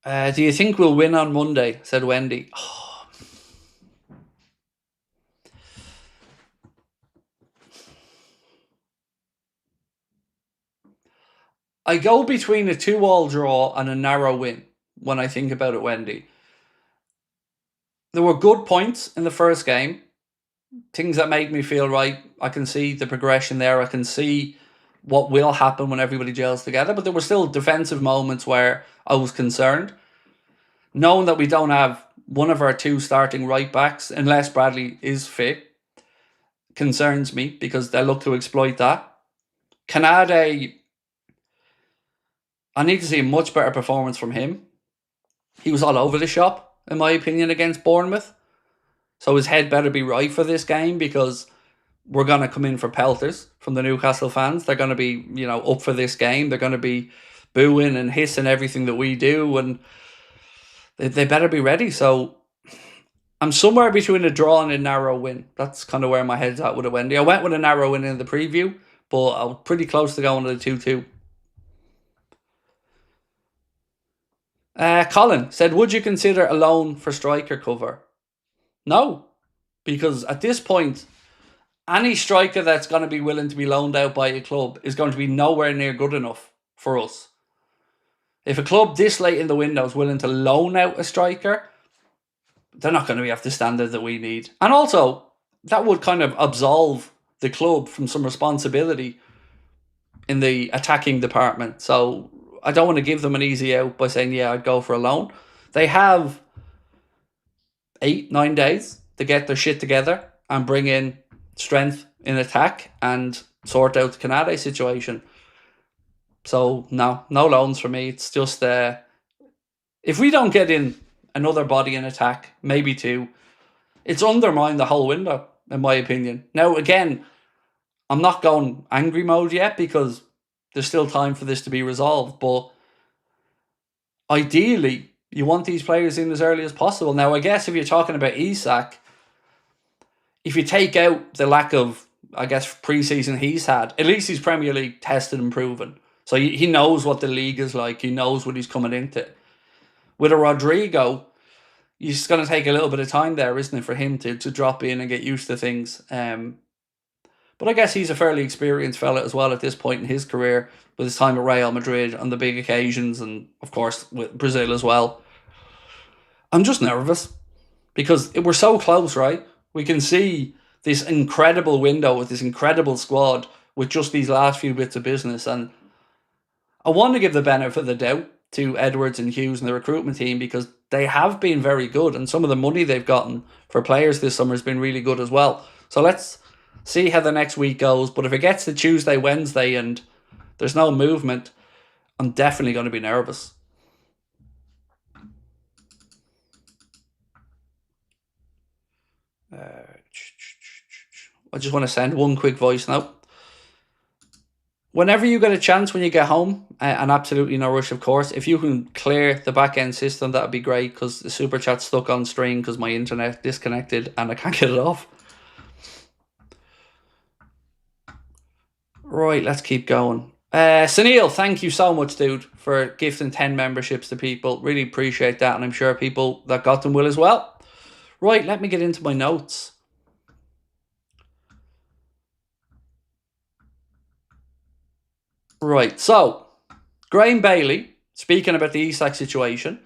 Do you think we'll win on Monday? Said Wendy. Oh. I go between a 2-2 draw and a narrow win when I think about it, Wendy. There were good points in the first game. Things that make me feel right. I can see the progression there. I can see what will happen when everybody gels together. But there were still defensive moments where I was concerned. Knowing that we don't have one of our 2 starting right backs, unless Bradley is fit, concerns me because they'll look to exploit that. Konate, I need to see a much better performance from him. He was all over the shop, in my opinion, against Bournemouth. So his head better be right for this game because we're going to come in for pelters from the Newcastle fans. They're going to be, up for this game. They're going to be booing and hissing everything that we do, and they better be ready. So I'm somewhere between a draw and a narrow win. That's kind of where my head's at with it, Wendy. I went with a narrow win in the preview, but I was pretty close to going to the 2-2. Colin said, would you consider a loan for striker cover? No, because at this point, any striker that's going to be willing to be loaned out by a club is going to be nowhere near good enough for us. If a club this late in the window is willing to loan out a striker, they're not going to be at the standard that we need. And also, that would kind of absolve the club from some responsibility in the attacking department. So I don't want to give them an easy out by saying, yeah, I'd go for a loan. They have 8-9 days to get their shit together and bring in strength in attack and sort out the Konate situation. So no loans for me. It's just if we don't get in another body in attack, maybe 2, it's undermined the whole window, in my opinion. Now, again, I'm not going angry mode yet because there's still time for this to be resolved. But ideally, you want these players in as early as possible. Now, I guess if you're talking about Isak, if you take out the lack of, I guess, pre-season he's had, at least he's Premier League tested and proven. So he knows what the league is like. He knows what he's coming into. With a Rodrigo, it's going to take a little bit of time there, isn't it, for him to drop in and get used to things. But I guess he's a fairly experienced fella as well at this point in his career, with his time at Real Madrid on the big occasions and, of course, with Brazil as well. I'm just nervous because we're so close, right? We can see this incredible window with this incredible squad with just these last few bits of business. And I want to give the benefit of the doubt to Edwards and Hughes and the recruitment team because they have been very good and some of the money they've gotten for players this summer has been really good as well. So let's see how the next week goes. But if it gets to Tuesday, Wednesday and there's no movement, I'm definitely going to be nervous. I just want to send one quick voice note. Whenever you get a chance when you get home, and absolutely no rush, of course, if you can clear the back-end system, that would be great because the super chat's stuck on stream because my internet disconnected and I can't get it off. Right, let's keep going. Sunil, thank you so much, dude, for gifting 10 memberships to people. Really appreciate that, and I'm sure people that got them will as well. Right, let me get into my notes. Right, so Graham Bailey, speaking about the Isak situation,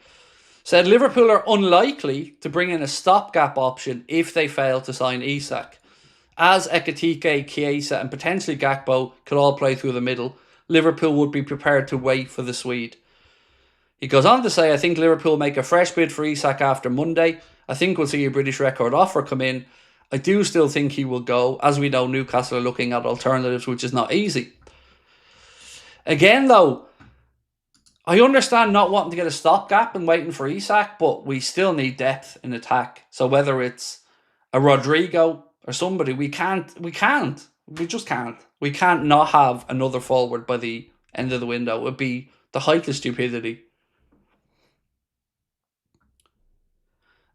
said Liverpool are unlikely to bring in a stopgap option if they fail to sign Isak. As Ekitike, Chiesa and potentially Gakpo could all play through the middle, Liverpool would be prepared to wait for the Swede. He goes on to say, I think Liverpool make a fresh bid for Isak after Monday. I think we'll see a British record offer come in. I do still think he will go. As we know, Newcastle are looking at alternatives, which is not easy. Again, though, I understand not wanting to get a stopgap and waiting for Isak, but we still need depth in attack. So whether it's a Rodrigo or somebody, we just can't. We can't not have another forward by the end of the window. It would be the height of stupidity.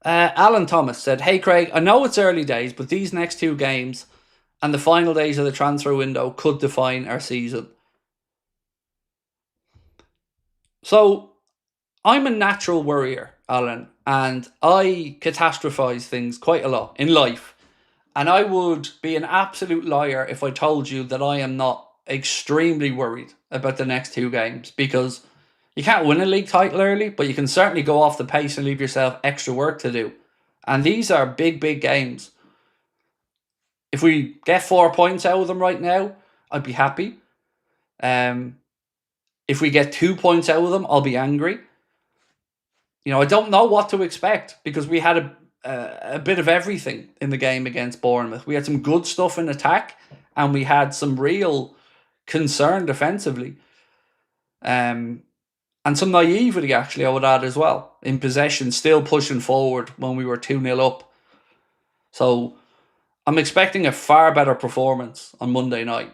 Alan Thomas said, hey Craig, I know it's early days, but these next 2 games and the final days of the transfer window could define our season. So, I'm a natural worrier, Alan, and I catastrophize things quite a lot in life. And I would be an absolute liar if I told you that I am not extremely worried about the next 2 games, because you can't win a league title early, but you can certainly go off the pace and leave yourself extra work to do. And these are big, big games. If we get 4 points out of them right now, I'd be happy. If we get 2 points out of them, I'll be angry. I don't know what to expect, because we had a bit of everything in the game against Bournemouth. We had some good stuff in attack, and we had some real concern defensively. And some naivety, actually, I would add as well. In possession, still pushing forward when we were 2-0 up. So I'm expecting a far better performance on Monday night.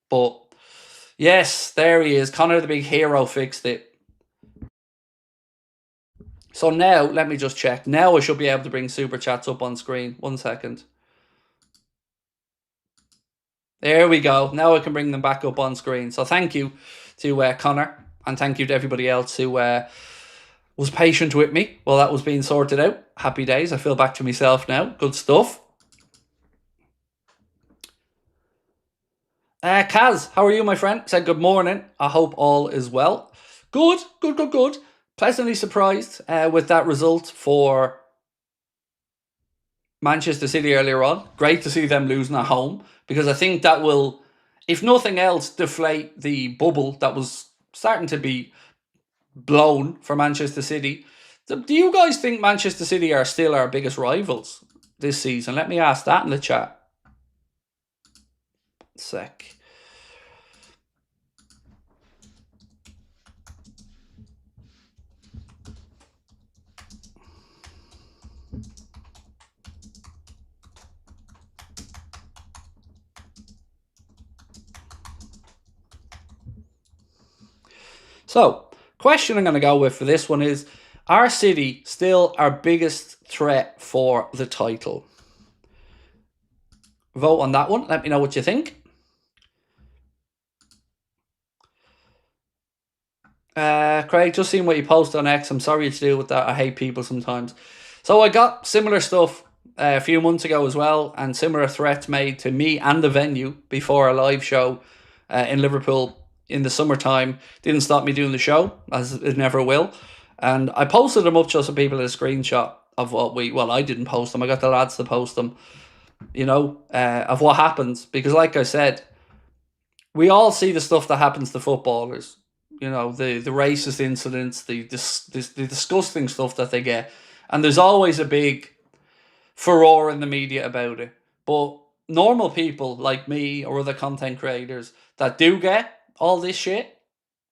But yes, there he is. Connor the big hero fixed it. So now, let me just check. Now I should be able to bring Super Chats up on screen. 1 second. There we go. Now I can bring them back up on screen. So thank you to Connor, and thank you to everybody else who was patient with me while that was being sorted out. Happy days. I feel back to myself now. Good stuff. Kaz, how are you, my friend? Said good morning. I hope all is well. Good. Pleasantly surprised with that result for Manchester City earlier on. Great to see them losing at home, because I think that will, if nothing else, deflate the bubble that was starting to be blown for Manchester City. Do you guys think Manchester City are still our biggest rivals this season? Let me ask that in the chat. Sec. So, question I'm going to go with for this one is, are City still our biggest threat for the title? Vote on that one. Let me know what you think. Craig, just seeing what you posted on X. I'm sorry to deal with that. I hate people sometimes. So I got similar stuff a few months ago as well, and similar threats made to me and the venue before a live show in Liverpool in the summertime. Didn't stop me doing the show, as it never will. And I posted them up just so people had a screenshot of what I didn't post them. I got the lads to post them, of what happens. Because like I said, we all see the stuff that happens to footballers. The racist incidents, the disgusting stuff that they get. And there's always a big furore in the media about it. But normal people like me or other content creators that do get all this shit,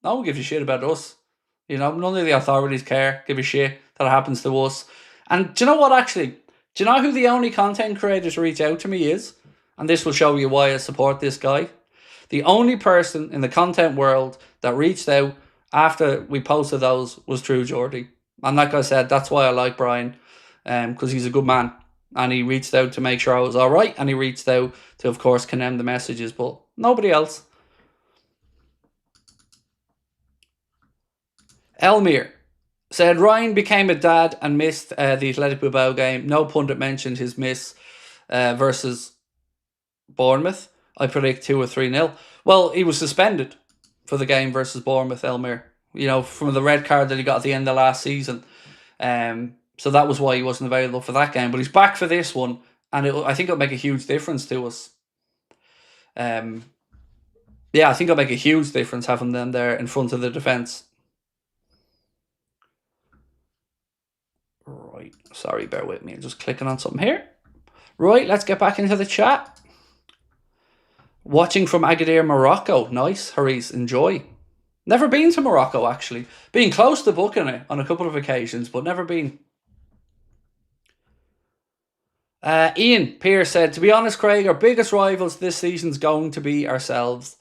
no one gives a shit about us. None of the authorities give a shit that happens to us. And do you know what, actually? Do you know who the only content creators reach out to me is? And this will show you why I support this guy. The only person in the content world that reached out after we posted those was True Geordie. And like I said, that's why I like Brian, because he's a good man. And he reached out to make sure I was all right. And he reached out to, of course, condemn the messages. But nobody else. Elmir said, Ryan became a dad and missed the Athletic Bilbao game. No pundit mentioned his miss versus Bournemouth. I predict 2 or 3-0. Well, he was suspended for the game versus Bournemouth, Elmir. From the red card that he got at the end of last season. So that was why he wasn't available for that game. But he's back for this one. And I think it'll make a huge difference to us. I think it'll make a huge difference having them there in front of the defence. Right. Sorry, bear with me. I'm just clicking on something here. Right, let's get back into the chat. Watching from Agadir, Morocco. Nice, Haris. Enjoy. Never been to Morocco, actually. Been close to booking it on a couple of occasions, but never been. Ian Pierce said, to be honest, Craig, our biggest rivals this season's going to be ourselves.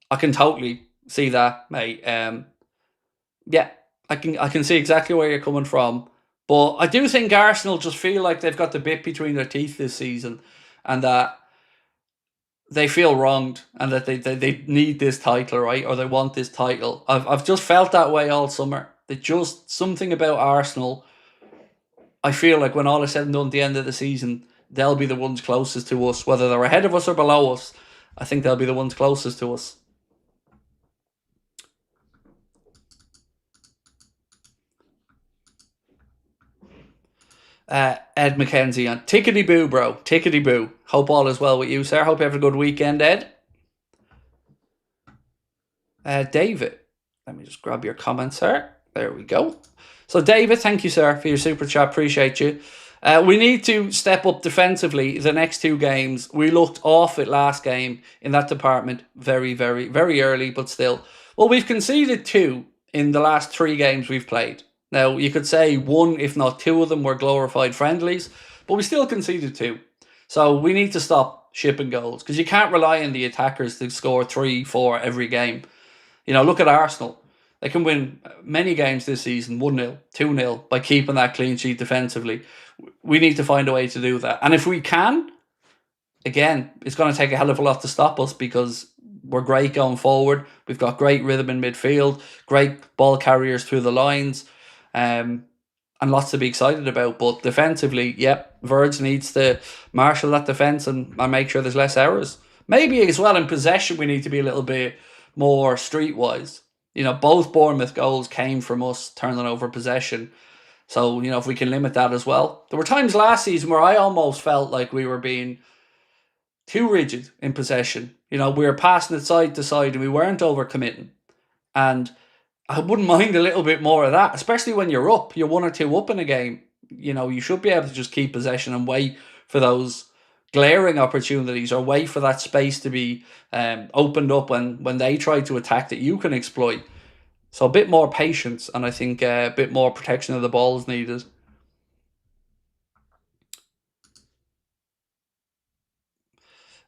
I can totally see that, mate. Yeah, I can see exactly where you're coming from. But I do think Arsenal just feel like they've got the bit between their teeth this season, and that they feel wronged, and that they need this title, right? Or they want this title. I've just felt that way all summer. That just something about Arsenal, I feel like when all is said and done at the end of the season, they'll be the ones closest to us, whether they're ahead of us or below us. I think they'll be the ones closest to us. Ed McKenzie on tickety boo, bro. Tickety boo. Hope all is well with you, sir. Hope you have a good weekend, Ed. David, let me just grab your comment, sir. There we go. So, David, thank you, sir, for your super chat. Appreciate you. We need to step up defensively the next 2 games. We looked off it last game in that department very, very, very early, but still. Well, we've conceded 2 in the last 3 games we've played. Now, you could say 1, if not 2 of them were glorified friendlies, but we still conceded 2. So we need to stop shipping goals, because you can't rely on the attackers to score 3, 4 every game. You know, look at Arsenal. They can win many games this season, 1-0, 2-0, by keeping that clean sheet defensively. We need to find a way to do that. And if we can, again, it's going to take a hell of a lot to stop us, because we're great going forward. We've got great rhythm in midfield, great ball carriers through the lines, and lots to be excited about. But defensively, yep, Verge needs to marshal that defence and make sure there's less errors. Maybe as well in possession, we need to be a little bit more streetwise. You know, both Bournemouth goals came from us turning over possession. So, you know, if we can limit that as well. There were times last season where I almost felt like we were being too rigid in possession. You know, we were passing it side to side and we weren't overcommitting. And I wouldn't mind a little bit more of that, especially when you're up. You're 1 or 2 up in a game. You know, you should be able to just keep possession and wait for those glaring opportunities, or wait for that space to be opened up when they try to attack that you can exploit. So a bit more patience, and I think a bit more protection of the ball is needed.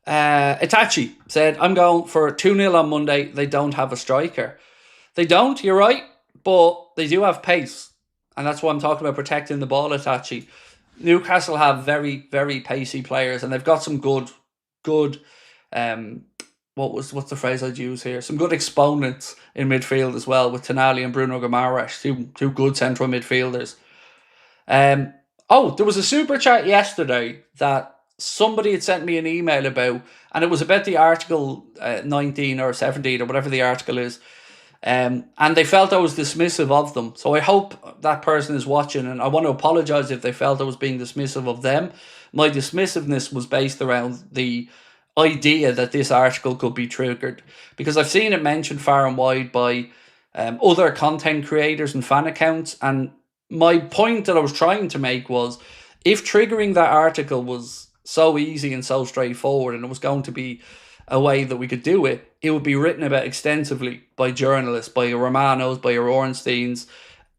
Itachi said, I'm going for 2-0 on Monday. They don't have a striker. They don't, you're right, but they do have pace. And that's why I'm talking about protecting the ball, Itachi. Newcastle have very, very pacey players, and they've got some good, what's the phrase I'd use here? Some good exponents in midfield as well, with Tonali and Bruno Guimaraes, two good central midfielders. There was a super chat yesterday that somebody had sent me an email about, and it was about the article 19 or 17 or whatever the article is. And they felt I was dismissive of them. So I hope that person is watching, and I want to apologise if they felt I was being dismissive of them. My dismissiveness was based around the idea that this article could be triggered, because I've seen it mentioned far and wide by other content creators and fan accounts. And my point that I was trying to make was, if triggering that article was so easy and so straightforward, and it was going to be a way that we could do it, it would be written about extensively by journalists, by your Romanos, by your Ornsteins,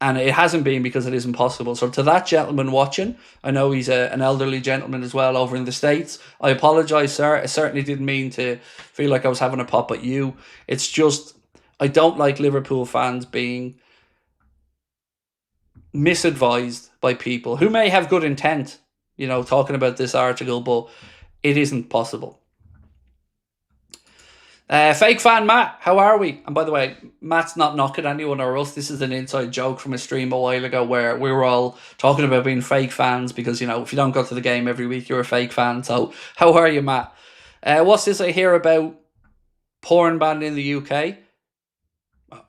and it hasn't been, because it isn't possible. So to that gentleman watching, I know he's an elderly gentleman as well over in the States, I apologise, sir. I certainly didn't mean to feel like I was having a pop at you. It's just, I don't like Liverpool fans being misadvised by people who may have good intent, you know, talking about this article, but it isn't possible. Fake fan Matt, how are we? And by the way, Matt's not knocking anyone or us. This is an inside joke from a stream a while ago where we were all talking about being fake fans, because, you know, if you don't go to the game every week, you're a fake fan. So how are you, Matt? What's this I hear about porn ban in the UK? I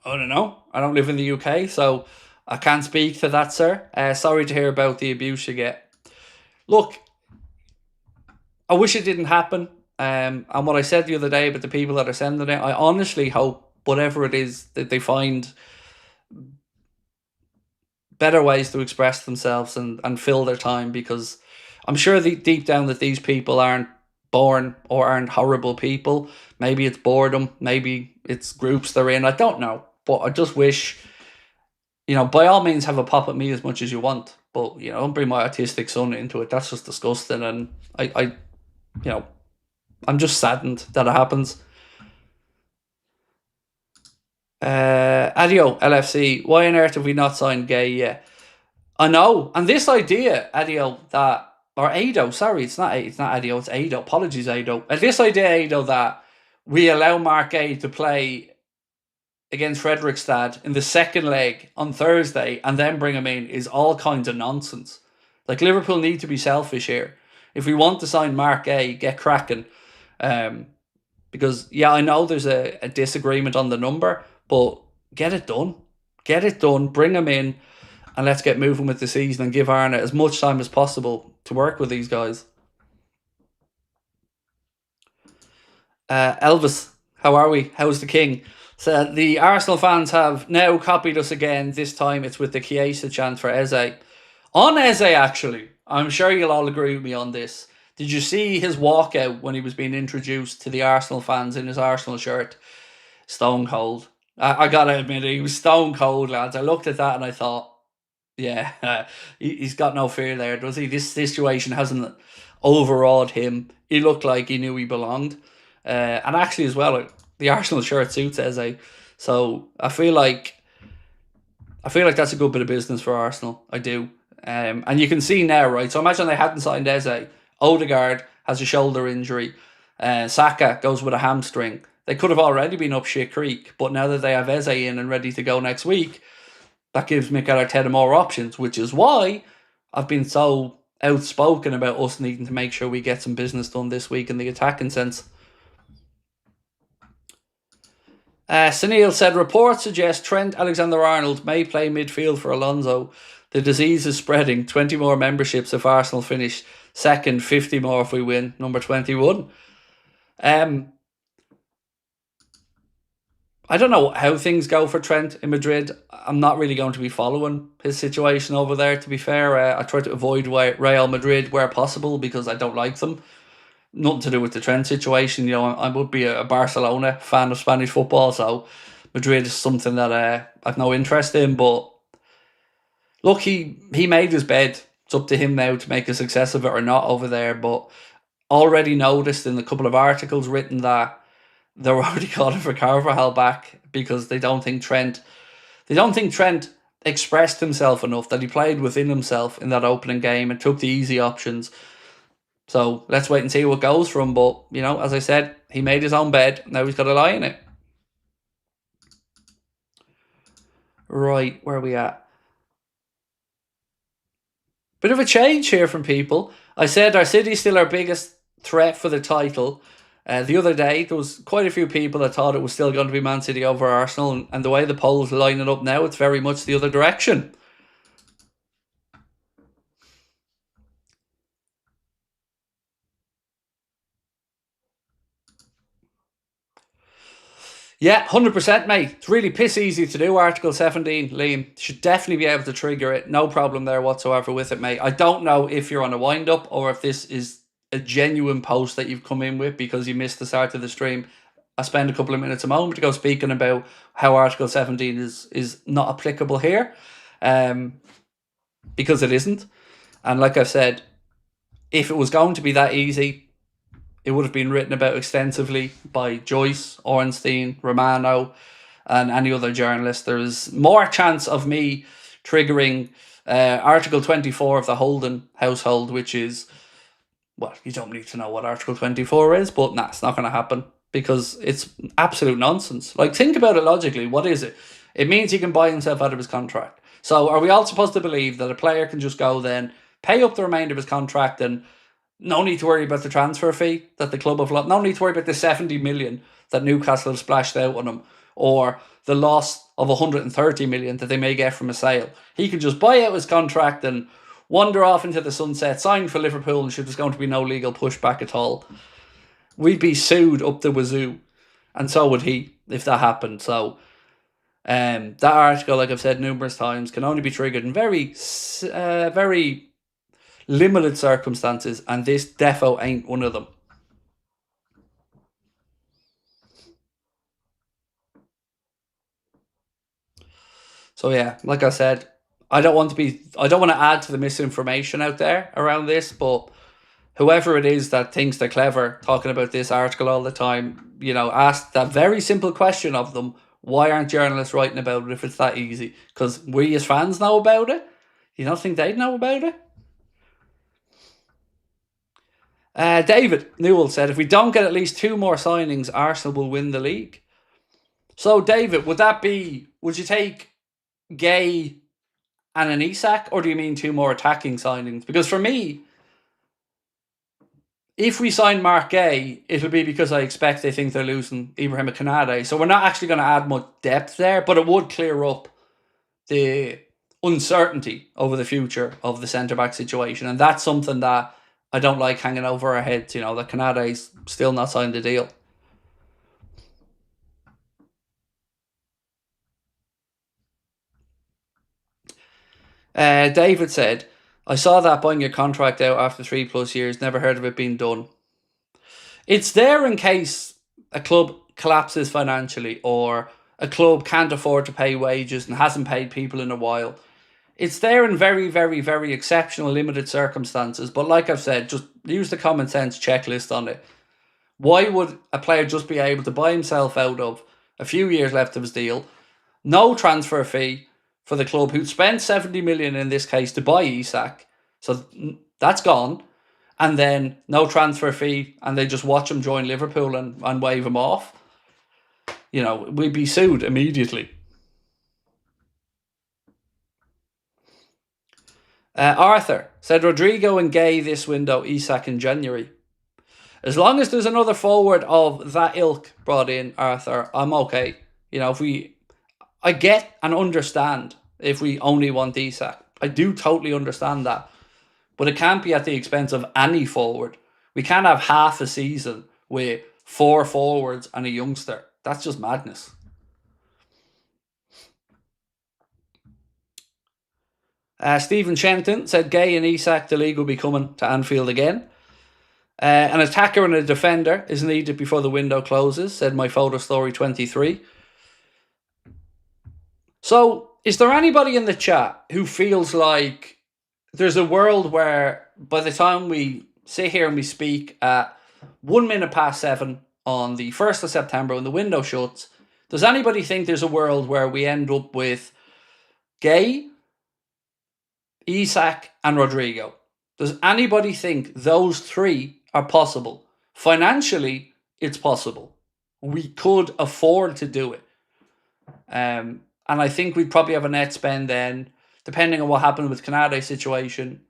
don't know. I don't live in the UK, so I can't speak to that, sir. Sorry to hear about the abuse you get. Look, I wish it didn't happen. And what I said the other day about the people that are sending it, I honestly hope whatever it is that they find better ways to express themselves and fill their time, because I'm sure deep down that these people aren't born or aren't horrible people. Maybe it's boredom, maybe it's groups they're in, I don't know. But I just wish, you know, by all means have a pop at me as much as you want, but, you know, don't bring my autistic son into it. That's just disgusting, and I you know, I'm just saddened that it happens. Adio LFC, why on earth have we not signed Guehi yet? I know, and this idea, Adio, that, or Ado, sorry, it's not Adio, it's Ado. Apologies, Ado. This idea, Ado, that we allow Marc Guehi to play against Fredrikstad in the second leg on Thursday and then bring him in is all kinds of nonsense. Like, Liverpool need to be selfish here. If we want to sign Marc Guehi, get cracking. Because, yeah, I know there's a disagreement on the number, but get it done. Get it done, bring him in, and let's get moving with the season and give Arne as much time as possible to work with these guys. Elvis, how are we? How's the king? So the Arsenal fans have now copied us again. This time it's with the Chiesa chant for Eze. On Eze, actually, I'm sure you'll all agree with me on this. Did you see his walkout when he was being introduced to the Arsenal fans in his Arsenal shirt? Stone cold. I gotta admit, he was stone cold, lads. I looked at that and I thought, yeah, he's got no fear there, does he? This situation hasn't overawed him. He looked like he knew he belonged. And actually, as well, the Arsenal shirt suits Eze. So I feel like that's a good bit of business for Arsenal. I do. And you can see now, right? So imagine they hadn't signed Eze. Odegaard has a shoulder injury. Saka goes with a hamstring. They could have already been up shit creek, but now that they have Eze in and ready to go next week, that gives Mikel Arteta more options, which is why I've been so outspoken about us needing to make sure we get some business done this week in the attacking sense. Sunil said, reports suggest Trent Alexander-Arnold may play midfield for Alonso. The disease is spreading. 20 more memberships if Arsenal finish second, 50 more if we win. Number 21. I don't know how things go for Trent in Madrid. I'm not really going to be following his situation over there, to be fair. I try to avoid Real Madrid where possible because I don't like them. Nothing to do with the Trent situation. You know, I would be a Barcelona fan of Spanish football, so Madrid is something that I've no interest in. But look, he made his bed. It's up to him now to make a success of it or not over there. But already noticed in a couple of articles written that they're already calling for Carvajal back because they don't think Trent expressed himself enough, that he played within himself in that opening game and took the easy options. So let's wait and see what goes for him. But, you know, as I said, he made his own bed. Now he's got to lie in it. Right, where are we at? Bit of a change here from people. I said our City's still our biggest threat for the title. The other day, there was quite a few people that thought it was still going to be Man City over Arsenal. And the way the polls line it up now, it's very much the other direction. Yeah, 100%, mate. It's really piss easy to do. Article 17, Liam. You should definitely be able to trigger it. No problem there whatsoever with it, mate. I don't know if you're on a wind-up or if this is a genuine post that you've come in with because you missed the start of the stream. I spent a couple of minutes a moment ago speaking about how Article 17 is not applicable here, because it isn't. And like I've said, if it was going to be that easy, it would have been written about extensively by Joyce, Ornstein, Romano, and any other journalist. There is more chance of me triggering Article 24 of the Houlden household, which is, well, you don't need to know what Article 24 is, but nah, it's not going to happen because it's absolute nonsense. Like, think about it logically. What is it? It means he can buy himself out of his contract. So are we all supposed to believe that a player can just go then, pay up the remainder of his contract, and no need to worry about the transfer fee that the club have lost, no need to worry about the 70 million that Newcastle have splashed out on him, or the loss of 130 million that they may get from a sale? He can just buy out his contract and wander off into the sunset, sign for Liverpool, and there's going to be no legal pushback at all. We'd be sued up the wazoo, and so would he if that happened. So that article, like I've said numerous times, can only be triggered in very limited circumstances, and this defo ain't one of them. So yeah, like I said, I don't want to add to the misinformation out there around this, but whoever it is that thinks they're clever talking about this article all the time, you know, ask that very simple question of them: why aren't journalists writing about it if it's that easy? Because we as fans know about it. You don't think they'd know about it? David Newell said, if we don't get at least 2 more signings, Arsenal will win the league. So, David, would you take Guehi and an Isak, or do you mean 2 more attacking signings? Because for me, if we sign Marc Guehi, it'll be because I expect they think they're losing Ibrahim Konate. So we're not actually going to add much depth there, but it would clear up the uncertainty over the future of the centre-back situation. And that's something that I don't like hanging over our heads, that Konate's still not signed the deal. David said, I saw that buying your contract out after 3+ years, never heard of it being done. It's there in case a club collapses financially or a club can't afford to pay wages and hasn't paid people in a while. It's there in very, very, very exceptional, limited circumstances. But like I've said, just use the common sense checklist on it. Why would a player just be able to buy himself out of a few years left of his deal, no transfer fee for the club who spent 70 million in this case to buy Isak? So that's gone. And then no transfer fee, and they just watch him join Liverpool and wave him off. We'd be sued immediately. Arthur said, Rodrigo and Guehi this window, Isak in January. As long as there's another forward of that ilk brought in, Arthur, I'm okay. I get and understand if we only want Isak. I do totally understand that. But it can't be at the expense of any forward. We can't have half a season with 4 forwards and a youngster. That's just madness. Stephen Shenton said, Guehi and Isak, the league will be coming to Anfield again. An attacker and a defender is needed before the window closes, said my photo story 23. So, is there anybody in the chat who feels like there's a world where by the time we sit here and we speak at 7:01 on the 1st of September when the window shuts, does anybody think there's a world where we end up with Guehi, Isak and Rodrigo? Does anybody think those 3 are possible? Financially, it's possible. We could afford to do it. And I think we'd probably have a net spend then, depending on what happened with Konate's situation,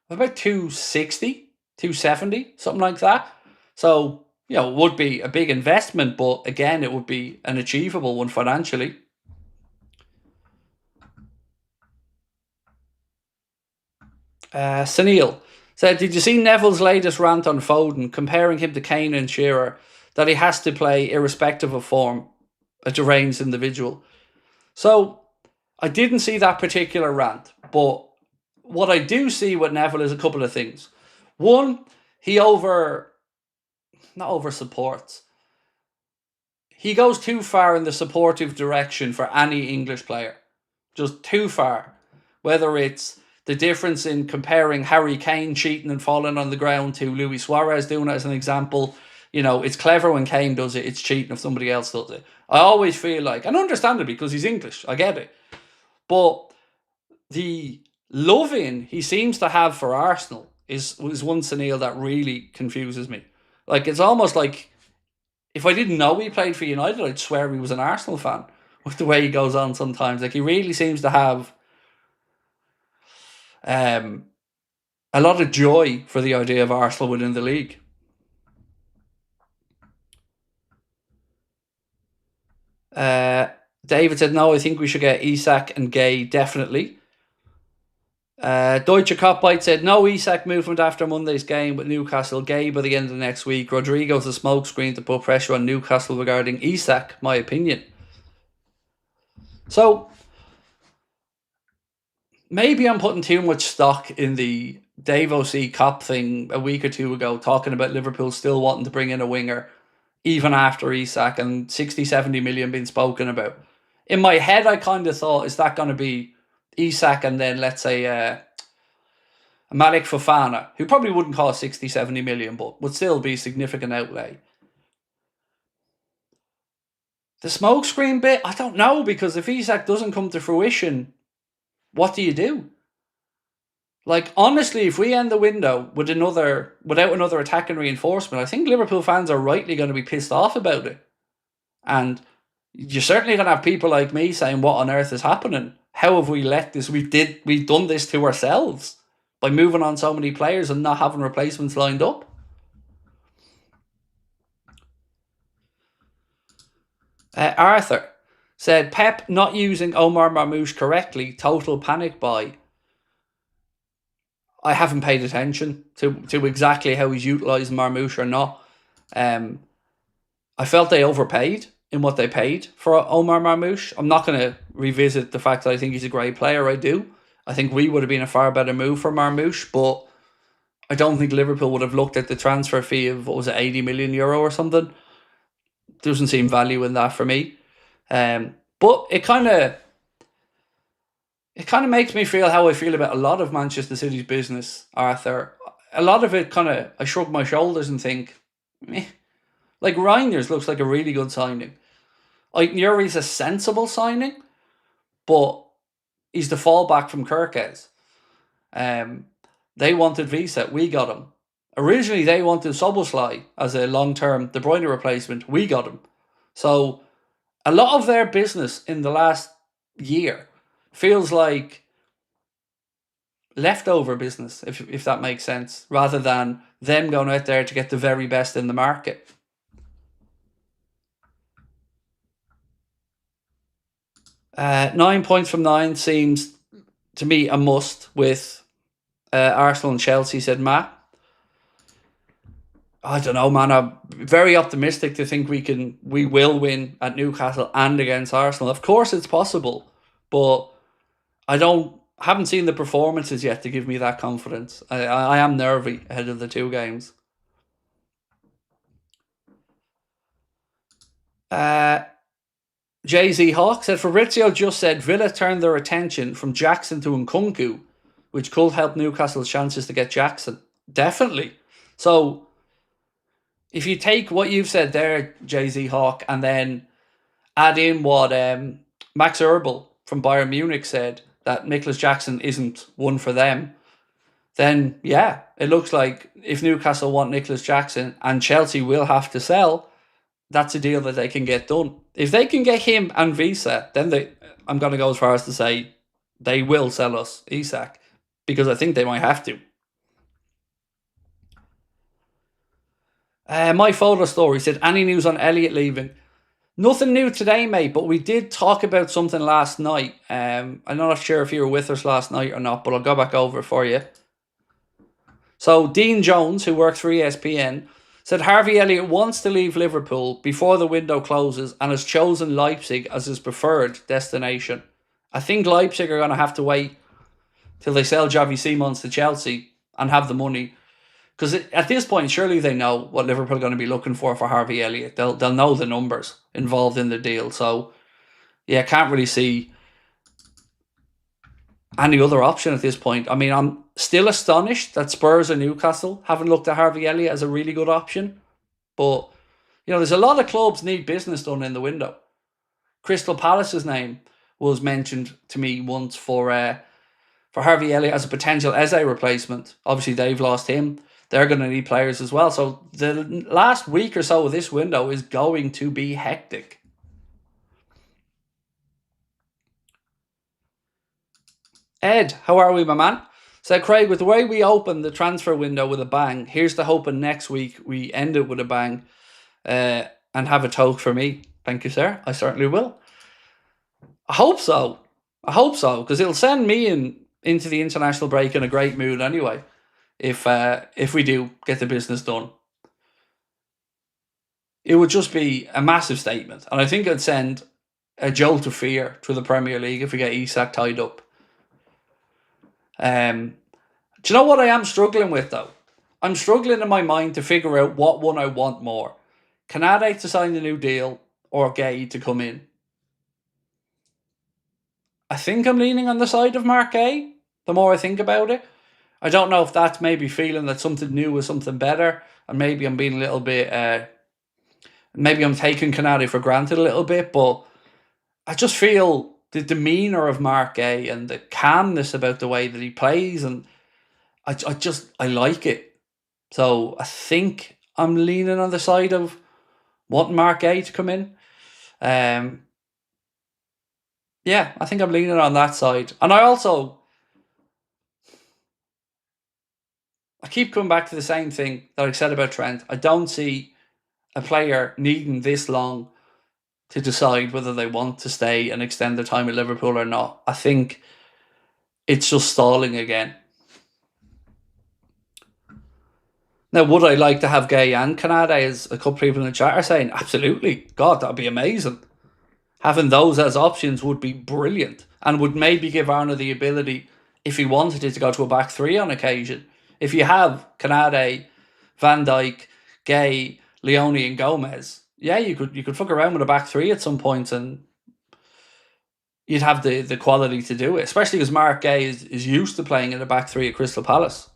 about 260, 270, something like that. So, it would be a big investment, but again, it would be an achievable one financially. Sunil said, did you see Neville's latest rant on Foden, comparing him to Kane and Shearer, that he has to play irrespective of form, a deranged individual? So, I didn't see that particular rant, but what I do see with Neville is a couple of things. One, he not over supports. He goes too far in the supportive direction for any English player. Just too far. Whether it's the difference in comparing Harry Kane cheating and falling on the ground to Luis Suarez doing it as an example. It's clever when Kane does it. It's cheating if somebody else does it. I always feel like, and understandably because he's English, I get it. But the love-in he seems to have for Arsenal is one Sunil that really confuses me. Like, it's almost like if I didn't know he played for United, I'd swear he was an Arsenal fan with the way he goes on sometimes. Like, he really seems to have a lot of joy for the idea of Arsenal within the league. David said, no, I think we should get Isak and Guehi, definitely. Deutsche Kopite said, no Isak movement after Monday's game with Newcastle. Guehi by the end of the next week. Rodrigo's a smokescreen to put pressure on Newcastle regarding Isak, my opinion. So, maybe I'm putting too much stock in the Davos Cop thing a week or two ago, talking about Liverpool still wanting to bring in a winger, even after Isak, and 60-70 million being spoken about. In my head, I kind of thought, is that going to be Isak and then, let's say, Malik Fofana, who probably wouldn't cost 60-70 million, but would still be a significant outlay. The smokescreen bit, I don't know, because if Isak doesn't come to fruition, what do you do? Like, honestly, if we end the window without another attacking reinforcement, I think Liverpool fans are rightly going to be pissed off about it. And you're certainly going to have people like me saying, what on earth is happening? How have we let this? We've done this to ourselves by moving on so many players and not having replacements lined up. Arthur said, Pep not using Omar Marmoush correctly, total panic buy. I haven't paid attention to exactly how he's utilising Marmoush or not. I felt they overpaid in what they paid for Omar Marmoush. I'm not going to revisit the fact that I think he's a great player. I do. I think we would have been a far better move for Marmoush, but I don't think Liverpool would have looked at the transfer fee of, what was it, 80 million euro or something. Doesn't seem value in that for me. But it kind of makes me feel how I feel about a lot of Manchester City's business, Arthur. A lot of it I shrug my shoulders and think, meh. Like Reiners looks like a really good signing. Yuri's a sensible signing, but he's the fallback from Kirkes. They wanted Visa, we got him. Originally, they wanted Soboslai as a long-term De Bruyne replacement, we got him. So, a lot of their business in the last year feels like leftover business, if that makes sense, rather than them going out there to get the very best in the market. Uh, 9 points from 9 seems to me a must with Arsenal and Chelsea, said Matt. I don't know, man. I'm very optimistic to think we will win at Newcastle and against Arsenal. Of course, it's possible, but I haven't seen the performances yet to give me that confidence. I am nervy ahead of the two games. Jay-Z Hawk said, Fabrizio just said Villa turned their attention from Jackson to Nkunku, which could help Newcastle's chances to get Jackson. Definitely. So, if you take what you've said there, Jay-Z Hawk, and then add in what Max Erbel from Bayern Munich said, that Nicholas Jackson isn't one for them, then yeah, it looks like if Newcastle want Nicholas Jackson and Chelsea will have to sell, that's a deal that they can get done. If they can get him and Visa, then I'm going to go as far as to say they will sell us Isak, because I think they might have to. My photo story said, any news on Elliott leaving? Nothing new today, mate, but we did talk about something last night. I'm not sure if you were with us last night or not, but I'll go back over it for you. So Dean Jones, who works for ESPN, said Harvey Elliott wants to leave Liverpool before the window closes and has chosen Leipzig as his preferred destination. I think Leipzig are going to have to wait till they sell Xavi Simons to Chelsea and have the money. Because at this point, surely they know what Liverpool are going to be looking for Harvey Elliott. They'll know the numbers involved in the deal. So, yeah, can't really see any other option at this point. I mean, I'm still astonished that Spurs and Newcastle haven't looked at Harvey Elliott as a really good option. But, there's a lot of clubs need business done in the window. Crystal Palace's name was mentioned to me once for Harvey Elliott as a potential Eze replacement. Obviously, they've lost him. They're going to need players as well. So the last week or so of this window is going to be hectic. Ed, how are we, my man? So, Craig, with the way we opened the transfer window with a bang, here's the hoping next week we end it with a bang and have a toke for me. Thank you, sir. I certainly will. I hope so. Because it'll send me into the international break in a great mood anyway. If we do get the business done, it would just be a massive statement, and I think it'd send a jolt of fear to the Premier League if we get Isak tied up. Do you know what I am struggling with though? I'm struggling in my mind to figure out what one I want more: Konate to sign the new deal or Guehi to come in. I think I'm leaning on the side of Marc Guehi the more I think about it. I don't know if that's maybe feeling that something new is something better, and maybe I'm being a little bit, maybe I'm taking Konate for granted a little bit, but I just feel the demeanour of Marc Guehi and the calmness about the way that he plays, and I like it. So I think I'm leaning on the side of wanting Marc Guehi to come in. Yeah, I think I'm leaning on that side. And I keep coming back to the same thing that I said about Trent. I don't see a player needing this long to decide whether they want to stay and extend their time at Liverpool or not. I think it's just stalling again. Now, would I like to have Guehi and Konate, as a couple of people in the chat are saying? Absolutely. God, that would be amazing. Having those as options would be brilliant and would maybe give Arnold the ability, if he wanted it, to go to a back three on occasion. If you have Konate, Van Dijk, Guehi, Leone and Gomez, yeah, you could fuck around with a back three at some point and you'd have the quality to do it, especially because Marc Guehi is used to playing in a back three at Crystal Palace.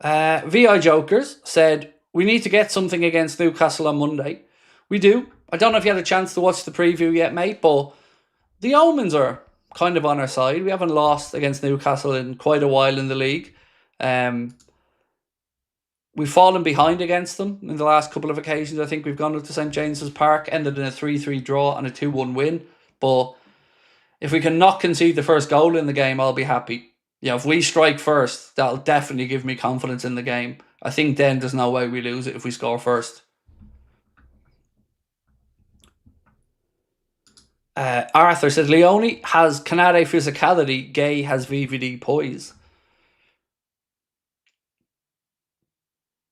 VI Jokers said, we need to get something against Newcastle on Monday. We do. I don't know if you had a chance to watch the preview yet, mate, but the omens are kind of on our side. We haven't lost against Newcastle in quite a while in the league. We've fallen behind against them in the last couple of occasions. I think we've gone up to St James's Park, ended in a 3-3 draw and a 2-1 win. But if we can not concede the first goal in the game, I'll be happy. Yeah, if we strike first, that'll definitely give me confidence in the game. I think then there's no way we lose it if we score first. Arthur says, Leone has Konate physicality, Guehi has VVD poise.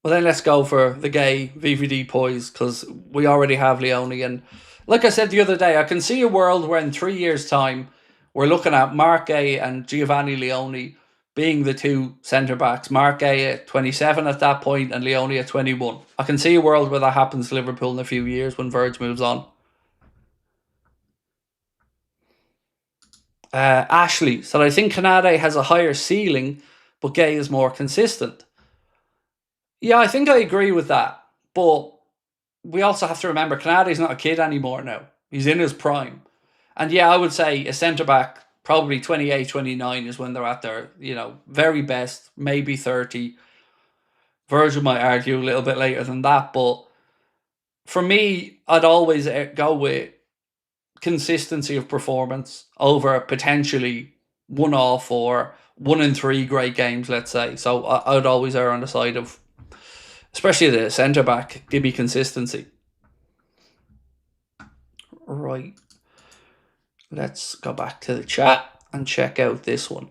Well, then let's go for the Guehi VVD poise, because we already have Leone. And like I said the other day, I can see a world where in 3 years' time, we're looking at Marc Guehi and Giovanni Leone being the two centre-backs. Marc Guehi at 27 at that point and Leone at 21. I can see a world where that happens to Liverpool in a few years when Verge moves on. Ashley said, I think Konate has a higher ceiling, but Guehi is more consistent. Yeah, I think I agree with that. But we also have to remember, Konate is not a kid anymore now. He's in his prime. And yeah, I would say a centre-back, probably 28, 29 is when they're at their, very best, maybe 30. Virgil might argue a little bit later than that. But for me, I'd always go with consistency of performance over potentially one-off or 1 in 3 great games, let's say. So I would always err on the side of, especially the centre-back, give me consistency. Right. Let's go back to the chat and check out this one.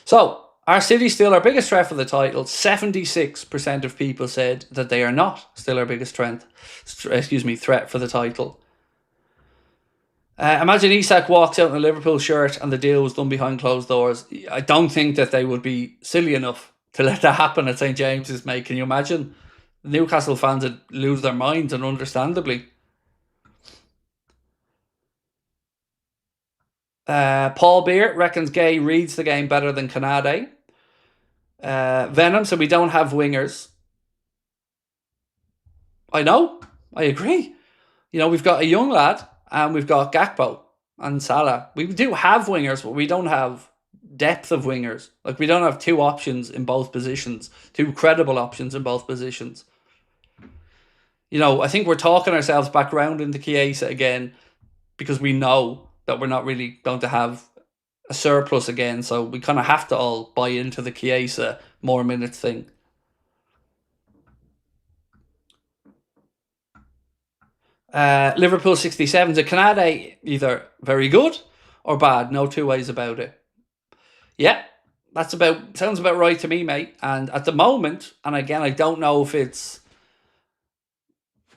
So, are City still our biggest threat for the title? 76% of people said that they are not still our biggest threat for the title. Imagine Isak walks out in a Liverpool shirt and the deal was done behind closed doors. I don't think that they would be silly enough to let that happen at St James's, mate. Can you imagine? Newcastle fans would lose their minds, and understandably. Paul Beer reckons Guehi reads the game better than Konate. Venom, so we don't have wingers. I know. I agree. We've got a young lad and we've got Gakpo and Salah. We do have wingers, but we don't have depth of wingers. Like, we don't have two options in both positions, two credible options in both positions. I think we're talking ourselves back around into Chiesa again because we know that we're not really going to have a surplus again. So we kind of have to all buy into the Chiesa more minutes thing. Liverpool 67. The Konate either very good or bad. No two ways about it. Yeah, sounds about right to me, mate. And at the moment, and again, I don't know if it's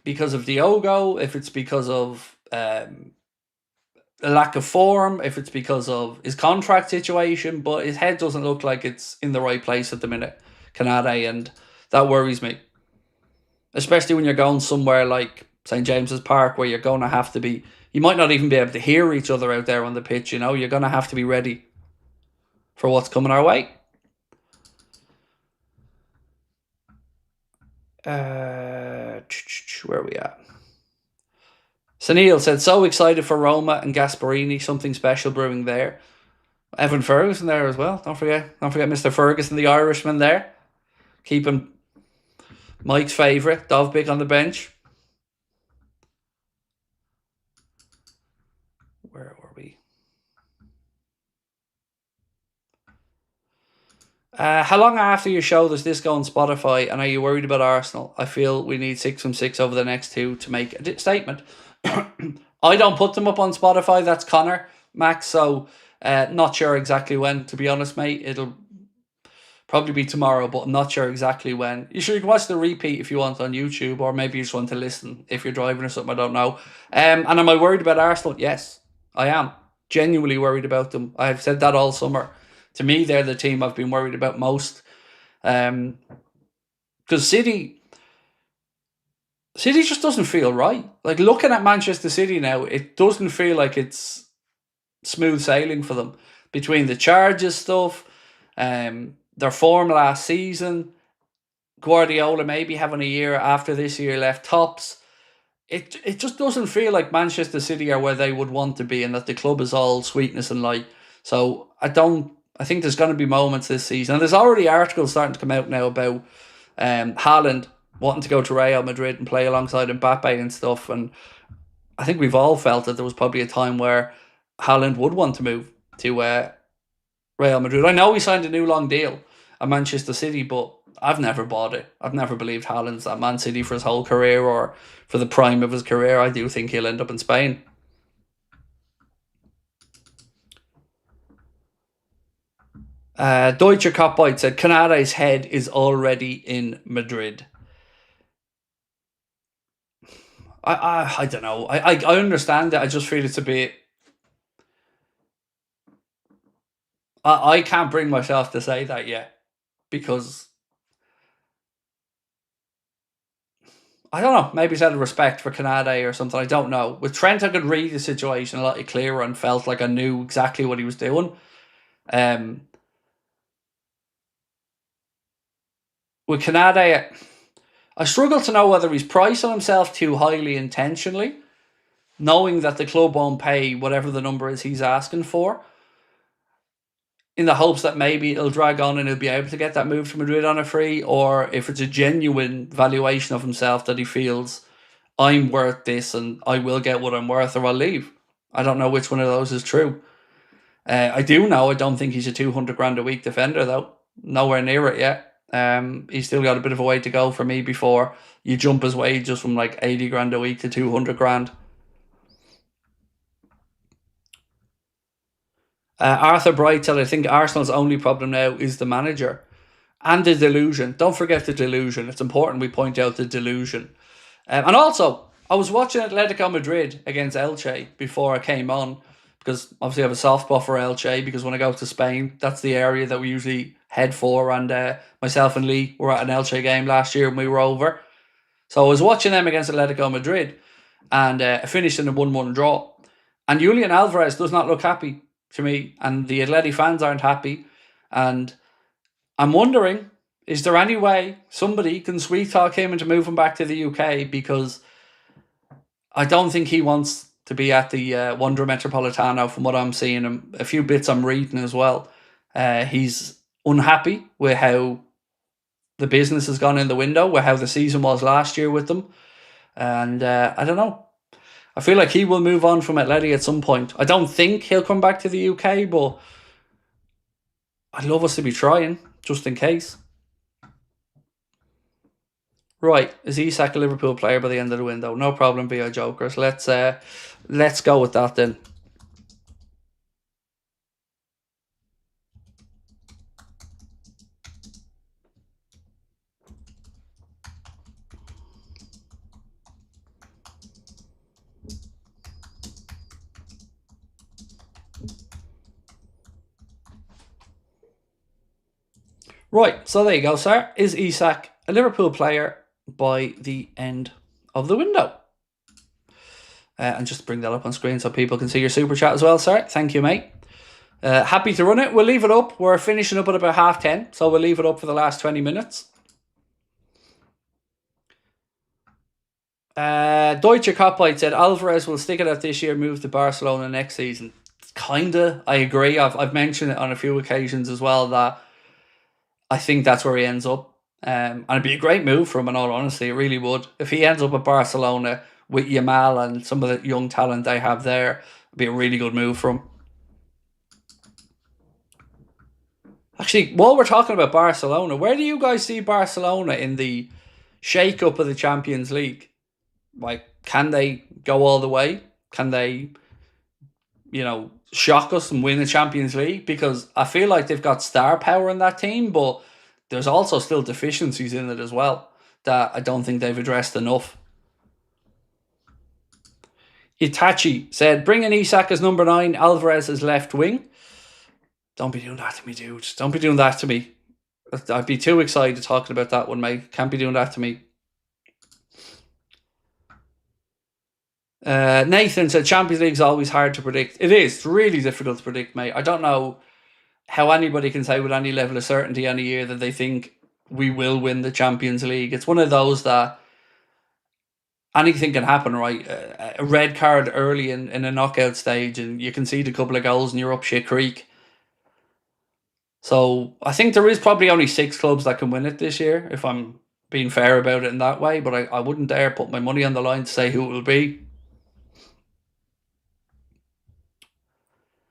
because of Diogo, if it's because of a lack of form, if it's because of his contract situation, but his head doesn't look like it's in the right place at the minute, Konate, and that worries me. Especially when you're going somewhere like St James's Park, where you're going to have to be, you might not even be able to hear each other out there on the pitch, you're going to have to be ready for what's coming our way. Where are we at? Sunil said, so excited for Roma and Gasparini, something special brewing there. Evan Ferguson there as well. Don't forget Mr. Ferguson, the Irishman there. Keep him Mike's favourite, Dovbik on the bench. Where were we? How long after your show does this go on Spotify, and are you worried about Arsenal? I feel we need 6 from 6 over the next 2 to make a statement. I don't put them up on Spotify, that's Connor, Max, so not sure exactly when, to be honest, mate. It'll probably be tomorrow, but I'm not sure exactly when. You can watch the repeat if you want on YouTube, or maybe you just want to listen if you're driving or something, I don't know. And am I worried about Arsenal? Yes, I am. Genuinely worried about them. I've said that all summer. To me, they're the team I've been worried about most. Because City just doesn't feel right. Like, looking at Manchester City now, it doesn't feel like it's smooth sailing for them. Between the charges stuff, their form last season, Guardiola maybe having a year after this year left tops. It just doesn't feel like Manchester City are where they would want to be, and that the club is all sweetness and light. So I think there's going to be moments this season, and there's already articles starting to come out now about Haaland wanting to go to Real Madrid and play alongside Mbappe and stuff. And I think we've all felt that there was probably a time where Haaland would want to move to Real Madrid. I know he signed a new long deal at Manchester City, but I've never bought it. I've never believed Haaland's at Man City for his whole career or for the prime of his career. I do think he'll end up in Spain. Deutscher Copbite said Konate's head is already in Madrid. I don't know. I understand it. I just feel it's a bit. I can't bring myself to say that yet, because I don't know. Maybe it's out of respect for Konate or something. I don't know. With Trent, I could read the situation a lot clearer and felt like I knew exactly what he was doing. With Konate, I struggle to know whether he's pricing himself too highly intentionally, knowing that the club won't pay whatever the number is he's asking for, in the hopes that maybe it'll drag on and he'll be able to get that move to Madrid on a free, or if it's a genuine valuation of himself that he feels, I'm worth this and I will get what I'm worth or I'll leave. I don't know which one of those is true. I do know I don't think he's a 200 grand a week defender, though. Nowhere near it yet. He's still got a bit of a way to go for me before you jump his wages from like 80 grand a week to 200 grand. Arthur Bright said, I think Arsenal's only problem now is the manager and the delusion. Don't forget the delusion. It's important we point out the delusion. And also, I was watching Atletico Madrid against Elche before I came on, because obviously I have a soft spot for Elche, because when I go to Spain, that's the area that we usually head for. And myself and Lee were at an Elche game last year when we were over. So I was watching them against Atletico Madrid, and I finished in a 1-1 draw. And Julian Alvarez does not look happy to me, and the Atleti fans aren't happy. And I'm wondering, is there any way somebody can sweet talk him into moving back to the UK? Because I don't think he wants to be at the Wanda Metropolitano, from what I'm seeing, and a few bits I'm reading as well. He's unhappy with how the business has gone in the window, with how the season was last year with them. And I don't know. I feel like he will move on from Atleti at some point. I don't think he'll come back to the UK, but I'd love us to be trying, just in case. Right, is Isak a Liverpool player by the end of the window? No problem, VI Jokers. Let's go with that then. Right, so there you go, sir. Is Isak a Liverpool player by the end of the window? And just bring that up on screen so people can see your super chat as well, sir. Thank you, mate. Happy to run it. We'll leave it up. We're finishing up at about 10:30, so we'll leave it up for the last 20 minutes. Deutsche Copite said Alvarez will stick it out this year, move to Barcelona next season. Kinda, I agree. I've mentioned it on a few occasions as well, that I think that's where he ends up. And it'd be a great move for him, in all honesty. It really would. If he ends up at Barcelona with Yamal and some of the young talent they have there, it'd be a really good move for him. Actually, while we're talking about Barcelona, where do you guys see Barcelona in the shake-up of the Champions League? Like, can they go all the way? Can they, shock us and win the Champions League? Because I feel like they've got star power in that team, but there's also still deficiencies in it as well that I don't think they've addressed enough. Itachi said, bring in Isak as number 9, Alvarez as left wing. Don't be doing that to me, dude. Don't be doing that to me. I'd be too excited talking about that one, mate. Can't be doing that to me. Nathan said, Champions League's always hard to predict. It is. It's really difficult to predict, mate. I don't know how anybody can say with any level of certainty any year that they think we will win the Champions League. It's one of those that anything can happen, right? A red card early in a knockout stage and you concede a couple of goals and you're up shit creek. So I think there is probably only 6 clubs that can win it this year, if I'm being fair about it in that way. But I wouldn't dare put my money on the line to say who it will be.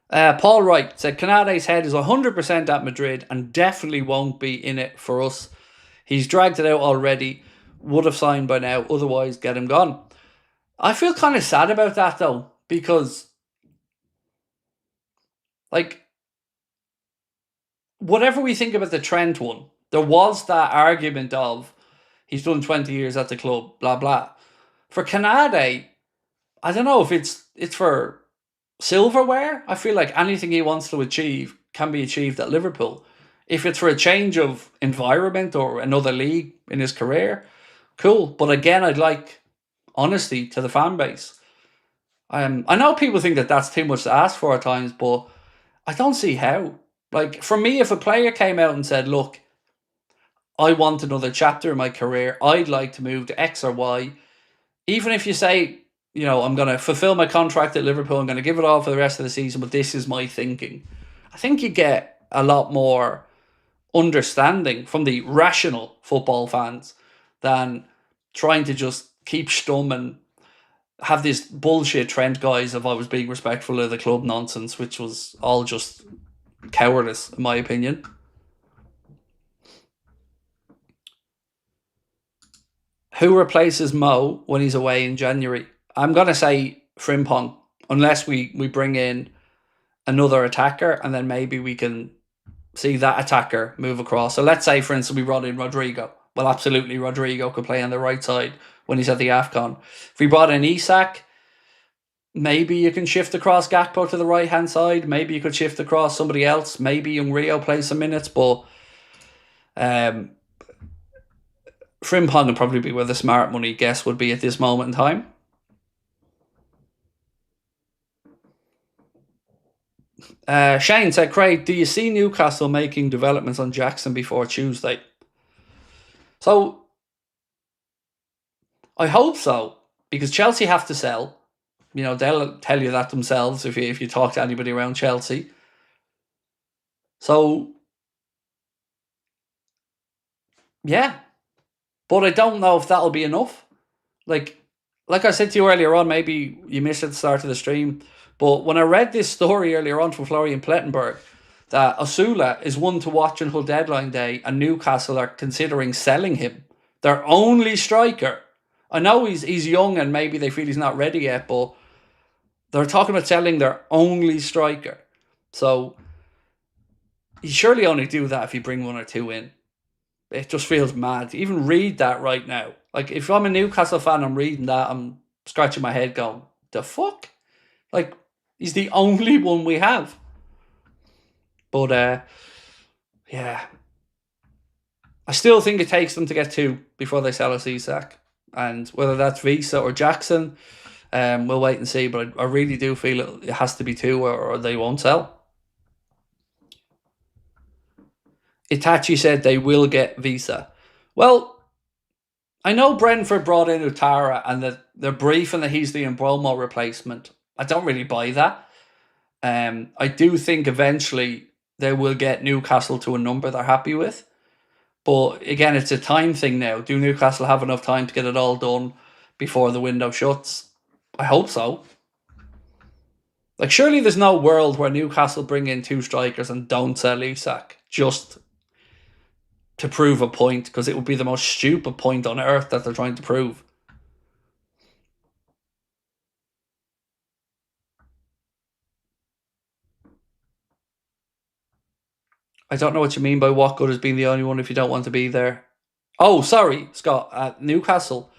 Paul Wright said, Konate's head is 100% at Madrid and definitely won't be in it for us. He's dragged it out already. Would have signed by now. Otherwise, get him gone. I feel kind of sad about that, though, because, like, whatever we think about the Trent one, there was that argument of he's done 20 years at the club, blah, blah. For Konate, I don't know if it's for silverware. I feel like anything he wants to achieve can be achieved at Liverpool. If it's for a change of environment or another league in his career, cool. But again, I'd like honesty to the fan base. I know people think that that's too much to ask for at times, but I don't see how. Like, for me, if a player came out and said, look, I want another chapter in my career, I'd like to move to X or Y, even if you say, I'm going to fulfill my contract at Liverpool, I'm going to give it all for the rest of the season, but this is my thinking, I think you get a lot more understanding from the rational football fans than trying to just keep stum and have this bullshit Trent guise of I was being respectful of the club nonsense, which was all just cowardice, in my opinion. Who replaces Mo when he's away in January? I'm going to say Frimpong, unless we bring in another attacker and then maybe we can see that attacker move across. So let's say, for instance, we brought in Rodrigo. Well, absolutely, Rodrigo could play on the right side when he's at the AFCON. If we brought in Isak, maybe you can shift across Gakpo to the right-hand side. Maybe you could shift across somebody else. Maybe young Rio plays some minutes, but Frimpong would probably be where the smart money guess would be at this moment in time. Shane said, Craig, do you see Newcastle making developments on Jackson before Tuesday? So, I hope so, because Chelsea have to sell. They'll tell you that themselves if you talk to anybody around Chelsea. So, yeah. But I don't know if that'll be enough. Like I said to you earlier on, maybe you missed it at the start of the stream, but when I read this story earlier on from Florian Plettenberg, that Osula is one to watch until deadline day and Newcastle are considering selling him. Their only striker. I know he's young and maybe they feel he's not ready yet, but they're talking about selling their only striker. So you surely only do that if you bring 1 or 2 in. It just feels mad to even read that right now. Like, if I'm a Newcastle fan, I'm reading that, I'm scratching my head going, the fuck? Like, he's the only one we have. But, yeah. I still think it takes them to get 2 before they sell us Isak. And whether that's Visa or Jackson, we'll wait and see. But I really do feel it has to be 2 or they won't sell. Itachi said they will get Visa. Well, I know Brentford brought in Utara and that they're briefing that he's the Mbromo replacement. I don't really buy that. I do think eventually they will get Newcastle to a number they're happy with. But again, it's a time thing now. Do Newcastle have enough time to get it all done before the window shuts? I hope so. Like, surely there's no world where Newcastle bring in 2 strikers and don't sell Isak just to prove a point, because it would be the most stupid point on earth that they're trying to prove. I don't know what you mean by what good as being the only one if you don't want to be there. Oh, sorry, Scott, Newcastle.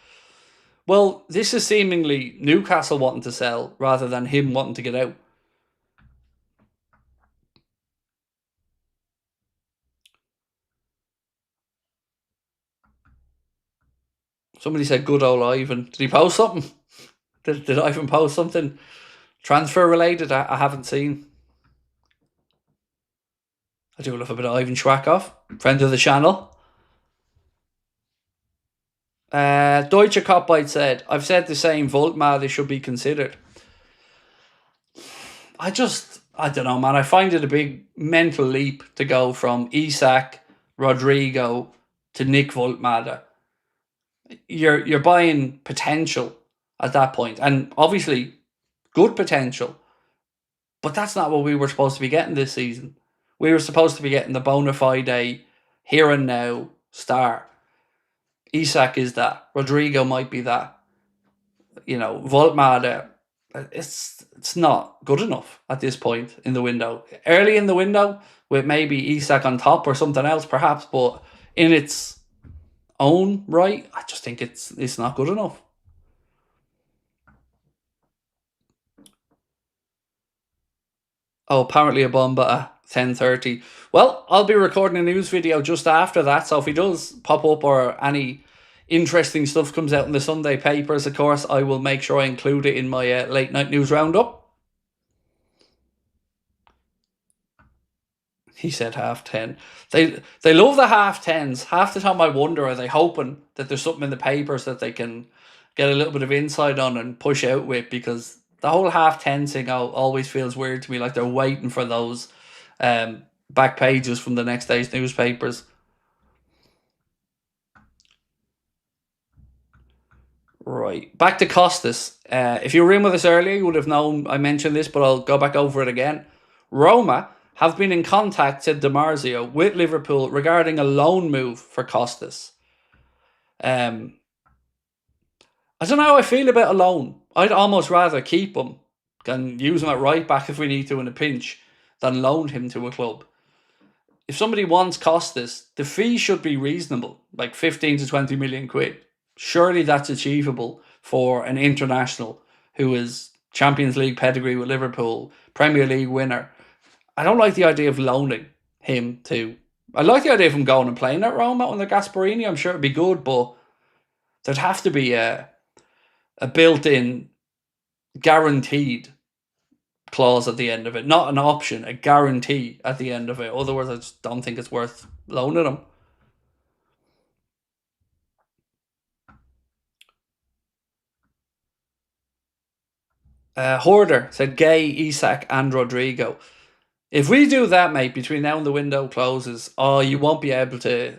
Well, this is seemingly Newcastle wanting to sell rather than him wanting to get out. Somebody said good old Ivan. Did he post something? Did Ivan post something transfer related? I haven't seen. I do love a bit of Ivan Schwackhoff, friend of the channel. Deutsche Kopbite said, I've said the same, Voltmade should be considered. I don't know, man. I find it a big mental leap to go from Isak, Rodrigo to Nick Voltmade. You're buying potential at that point, and obviously good potential, but that's not what we were supposed to be getting this season. We were supposed to be getting the bona fide here and now star. Isak is that. Rodrigo might be that. You know, Voltmade, it's not good enough at this point in the window. Early in the window, with maybe Isak on top or something else perhaps, but in its own right, I just think it's not good enough. Oh, apparently a bomb at 10:30. Well, I'll be recording a news video just after that, so if he does pop up or any interesting stuff comes out in the Sunday papers, of course, I will make sure I include it in my late night news roundup. He said 10:30. They love the 10:30s. Half the time I wonder, are they hoping that there's something in the papers that they can get a little bit of insight on and push out with, because the whole 10:30 thing always feels weird to me, like they're waiting for those back pages from the next day's newspapers. Right, back to Kostas. If you were in with us earlier, you would have known I mentioned this, but I'll go back over it again. Roma have been in contact, said DiMarzio, with Liverpool regarding a loan move for Kostas. I don't know how I feel about a loan. I'd almost rather keep him and use him at right back if we need to in a pinch than loan him to a club. If somebody wants Kostas, the fee should be reasonable, like 15 to 20 million quid. Surely that's achievable for an international who is Champions League pedigree with Liverpool, Premier League winner. I don't like the idea of loaning him to... I like the idea of him going and playing at Roma under Gasperini. I'm sure it'd be good, but there'd have to be a built-in guaranteed clause at the end of it. Not an option, a guarantee at the end of it. Otherwise, I just don't think it's worth loaning him. Hoarder said Guehi, Isak and Rodrigo. If we do that, mate, between now and the window closes, you won't be able to...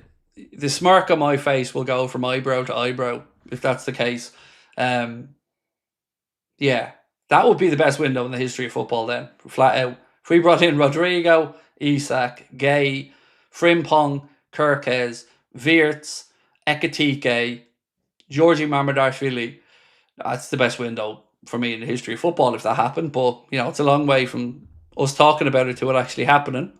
The smirk on my face will go from eyebrow to eyebrow, if that's the case. Yeah, that would be the best window in the history of football then, flat out. If we brought in Rodrigo, Isak, Guehi, Frimpong, Kirkes, Wirtz, Ekatike, Georgi Marmadashvili, that's the best window for me in the history of football if that happened. But, you know, it's a long way from us talking about it to it actually happening.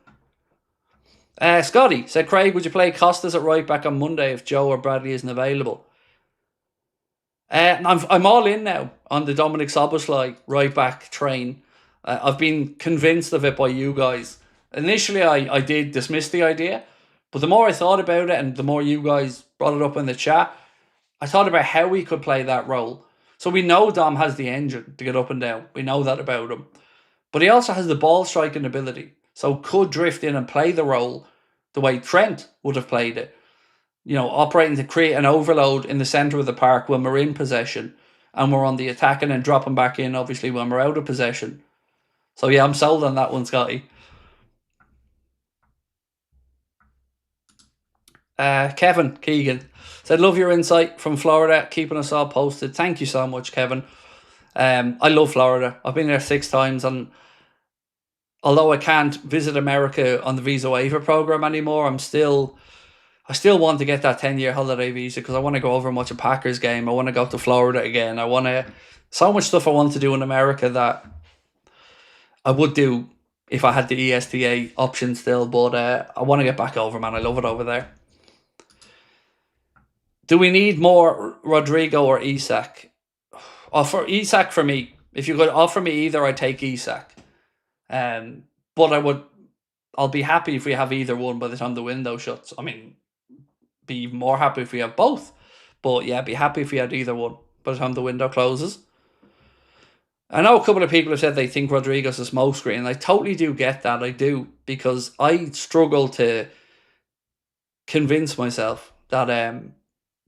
Scotty said, Craig, would you play Kostas at right back on Monday if Joe or Bradley isn't available? I'm all in now on the Dominic Szoboszlai right back train. I've been convinced of it by you guys. Initially, I did dismiss the idea, but the more I thought about it and the more you guys brought it up in the chat, I thought about how we could play that role. So we know Dom has the engine to get up and down. We know that about him. But he also has the ball striking ability. So could drift in and play the role the way Trent would have played it. You know, operating to create an overload in the centre of the park when we're in possession and we're on the attack, and then dropping back in, obviously, when we're out of possession. So, yeah, I'm sold on that one, Scotty. Kevin Keegan said, love your insight from Florida, keeping us all posted. Thank you so much, Kevin. I love Florida. I've been there 6 times, and although I can't visit America on the visa waiver program anymore, I still want to get that 10-year holiday visa because I want to go over and watch a Packers game. I want to go to Florida again. So much stuff I want to do in America that I would do if I had the ESTA option still, but I want to get back over, man. I love it over there. Do we need more Rodrigo or Isak? For Isak, for me, if you could offer me either, I'd take Isak. But I'll be happy if we have either one by the time the window shuts. I mean, be even more happy if we have both. But yeah, be happy if we had either one by the time the window closes. I know a couple of people have said they think Rodrigo's a smokescreen, and I totally do get that. I do, because I struggle to convince myself that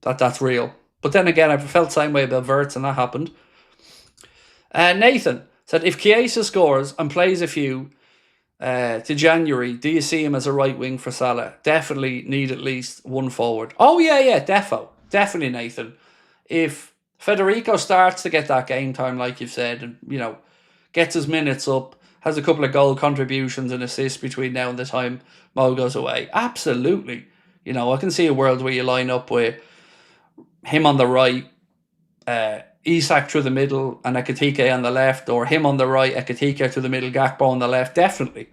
that's real. But then again, I felt the same way about Wirtz, and that happened. Nathan said, if Chiesa scores and plays a few to January, do you see him as a right wing for Salah? Definitely need at least one forward. Oh yeah, definitely, Nathan. If Federico starts to get that game time, like you've said, and gets his minutes up, has a couple of goal contributions and assists between now and the time Mo goes away, absolutely. I can see a world where you line up with him on the right, Isak through the middle, and Ekitike on the left, or him on the right, Ekitike through the middle, Gakpo on the left. Definitely.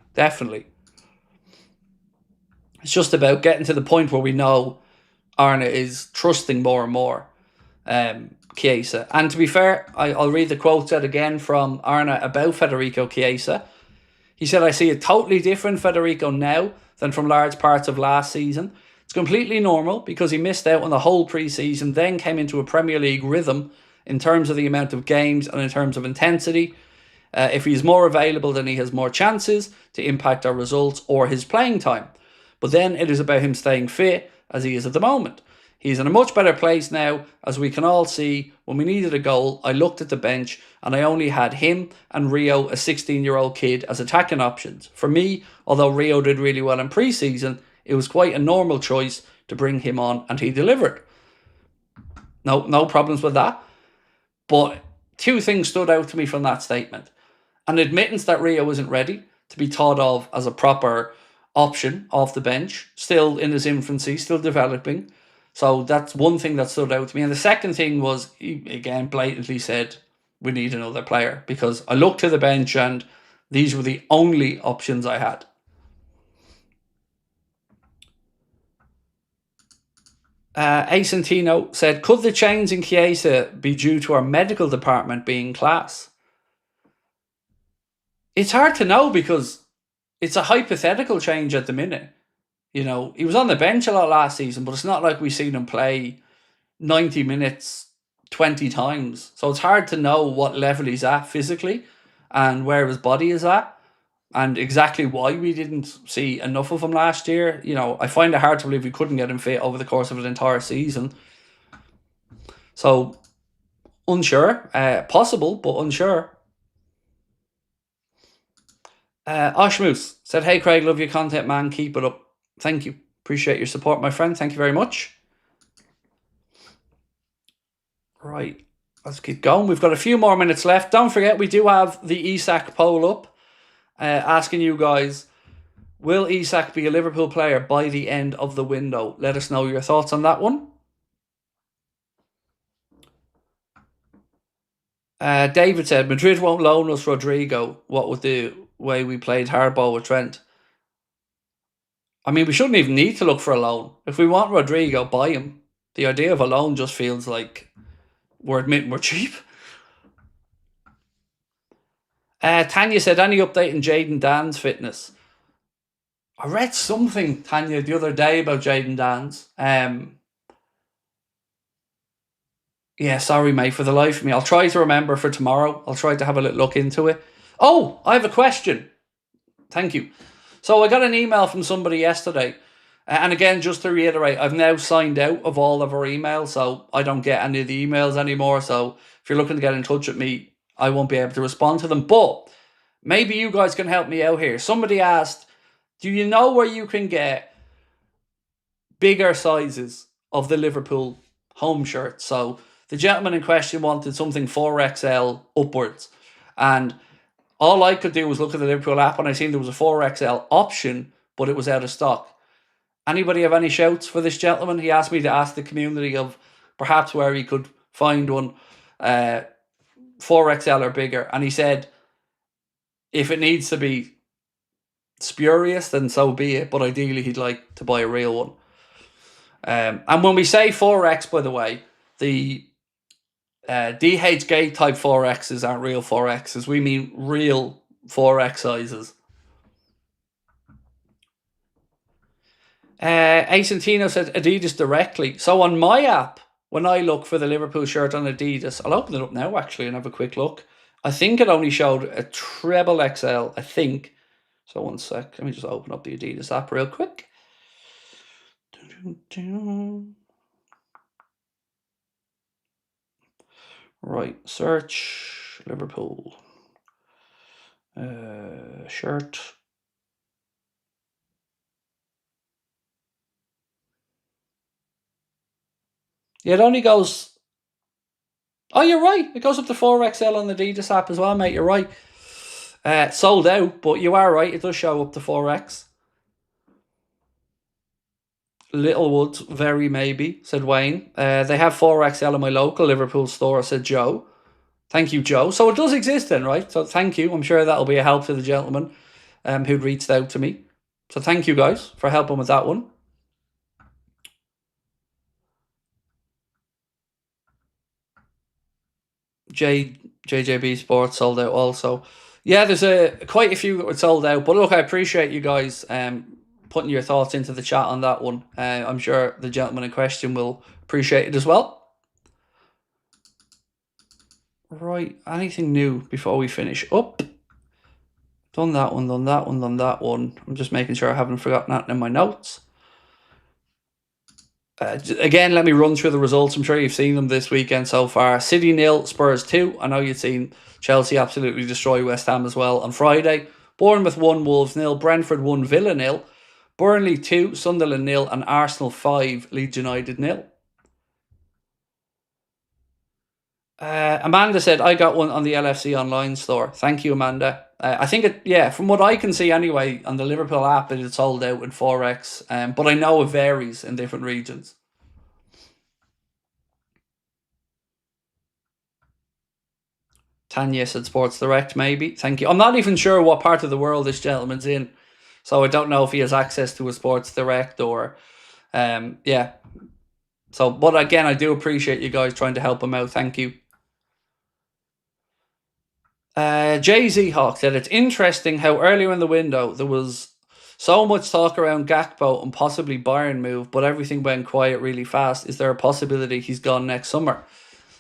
It's just about getting to the point where we know Arne is trusting more and more Chiesa. And to be fair, I'll read the quote out again from Arne about Federico Chiesa. He said, I see a totally different Federico now than from large parts of last season. It's completely normal because he missed out on the whole pre-season, then came into a Premier League rhythm in terms of the amount of games and in terms of intensity. If he's more available, then he has more chances to impact our results or his playing time. But then it is about him staying fit, as he is at the moment. He's in a much better place now, as we can all see. When we needed a goal, I looked at the bench and I only had him and Rio, a 16-year-old kid, as attacking options. For me, although Rio did really well in pre-season, it was quite a normal choice to bring him on, and he delivered. No problems with that. But 2 things stood out to me from that statement. An admittance that Rio isn't ready to be thought of as a proper option off the bench, still in his infancy, still developing. So that's one thing that stood out to me. And the second thing was, he again blatantly said, we need another player, because I looked to the bench and these were the only options I had. Asentino said, could the change in Chiesa be due to our medical department being class? It's hard to know because it's a hypothetical change at the minute. He was on the bench a lot last season, but it's not like we've seen him play 90 minutes 20 times. So it's hard to know what level he's at physically and where his body is at, and exactly why we didn't see enough of him last year. I find it hard to believe we couldn't get him fit over the course of an entire season. So, unsure. Possible, but unsure. Oshmoose said, hey Craig, love your content, man. Keep it up. Thank you. Appreciate your support, my friend. Thank you very much. Right, let's keep going. We've got a few more minutes left. Don't forget, we do have the Isak poll up, asking you guys, will Isak be a Liverpool player by the end of the window? Let us know your thoughts on that one. David said, Madrid won't loan us Rodrigo. What with the way we played hardball with Trent? I mean, we shouldn't even need to look for a loan. If we want Rodrigo, buy him. The idea of a loan just feels like we're admitting we're cheap. Tanya said, any update on Jayden Dan's fitness? I read something, Tanya, the other day about Jayden Dan's. Yeah, sorry, mate, for the life of me. I'll try to remember for tomorrow. I'll try to have a little look into it. Oh, I have a question. Thank you. So I got an email from somebody yesterday. And again, just to reiterate, I've now signed out of all of our emails, so I don't get any of the emails anymore. So if you're looking to get in touch with me, I won't be able to respond to them. But maybe you guys can help me out here. Somebody asked, do you know where you can get bigger sizes of the Liverpool home shirts? So the gentleman in question wanted something 4XL upwards. And all I could do was look at the Liverpool app and I seen there was a 4XL option, but it was out of stock. Anybody have any shouts for this gentleman? He asked me to ask the community of perhaps where he could find one 4XL or bigger. And he said, if it needs to be spurious, then so be it. But ideally, he'd like to buy a real one. And when we say 4X, by the way, the DH gate type 4Xs aren't real 4Xs. We mean real 4X sizes. Acentino said Adidas directly. So on my app, when I look for the Liverpool shirt on Adidas, I'll open it up now actually and have a quick look. I think it only showed a treble XL, I think. So one sec, let me just open up the Adidas app real quick. Right, search Liverpool shirt. Yeah, it only goes... Oh, you're right. It goes up to 4XL on the Adidas app as well, mate. You're right. Sold out, but you are right. It does show up to 4X. Littlewood, very maybe, said Wayne. They have 4XL in my local Liverpool store, said Joe. Thank you, Joe. So it does exist then, right? So thank you. I'm sure that'll be a help to the gentleman who reached out to me. So thank you, guys, for helping with that one. JJB Sports sold out also. Yeah, there's quite a few that were sold out. But look, I appreciate you guys putting your thoughts into the chat on that one. I'm sure the gentleman in question will appreciate it as well. Right, anything new before we finish up? Done that one, done that one, done that one. I'm just making sure I haven't forgotten that in my notes. Again, let me run through the results. I'm sure you've seen them this weekend so far. City 0, Spurs 2. I know you've seen Chelsea absolutely destroy West Ham as well on Friday. Bournemouth 1, Wolves 0. Brentford 1, Villa 0. Burnley 2, Sunderland 0. And Arsenal 5, Leeds United 0. Amanda said, I got one on the LFC online store. Thank you, Amanda. I think from what I can see anyway, on the Liverpool app, it is sold out in 4X. But I know it varies in different regions. Tanya said Sports Direct, maybe. Thank you. I'm not even sure what part of the world this gentleman's in. So I don't know if he has access to a Sports Direct or... yeah. So, but again, I do appreciate you guys trying to help him out. Thank you. Jay-Z Hawk said, it's interesting how earlier in the window there was so much talk around Gakpo and possibly Bayern move, but everything went quiet really fast. Is there a possibility he's gone next summer?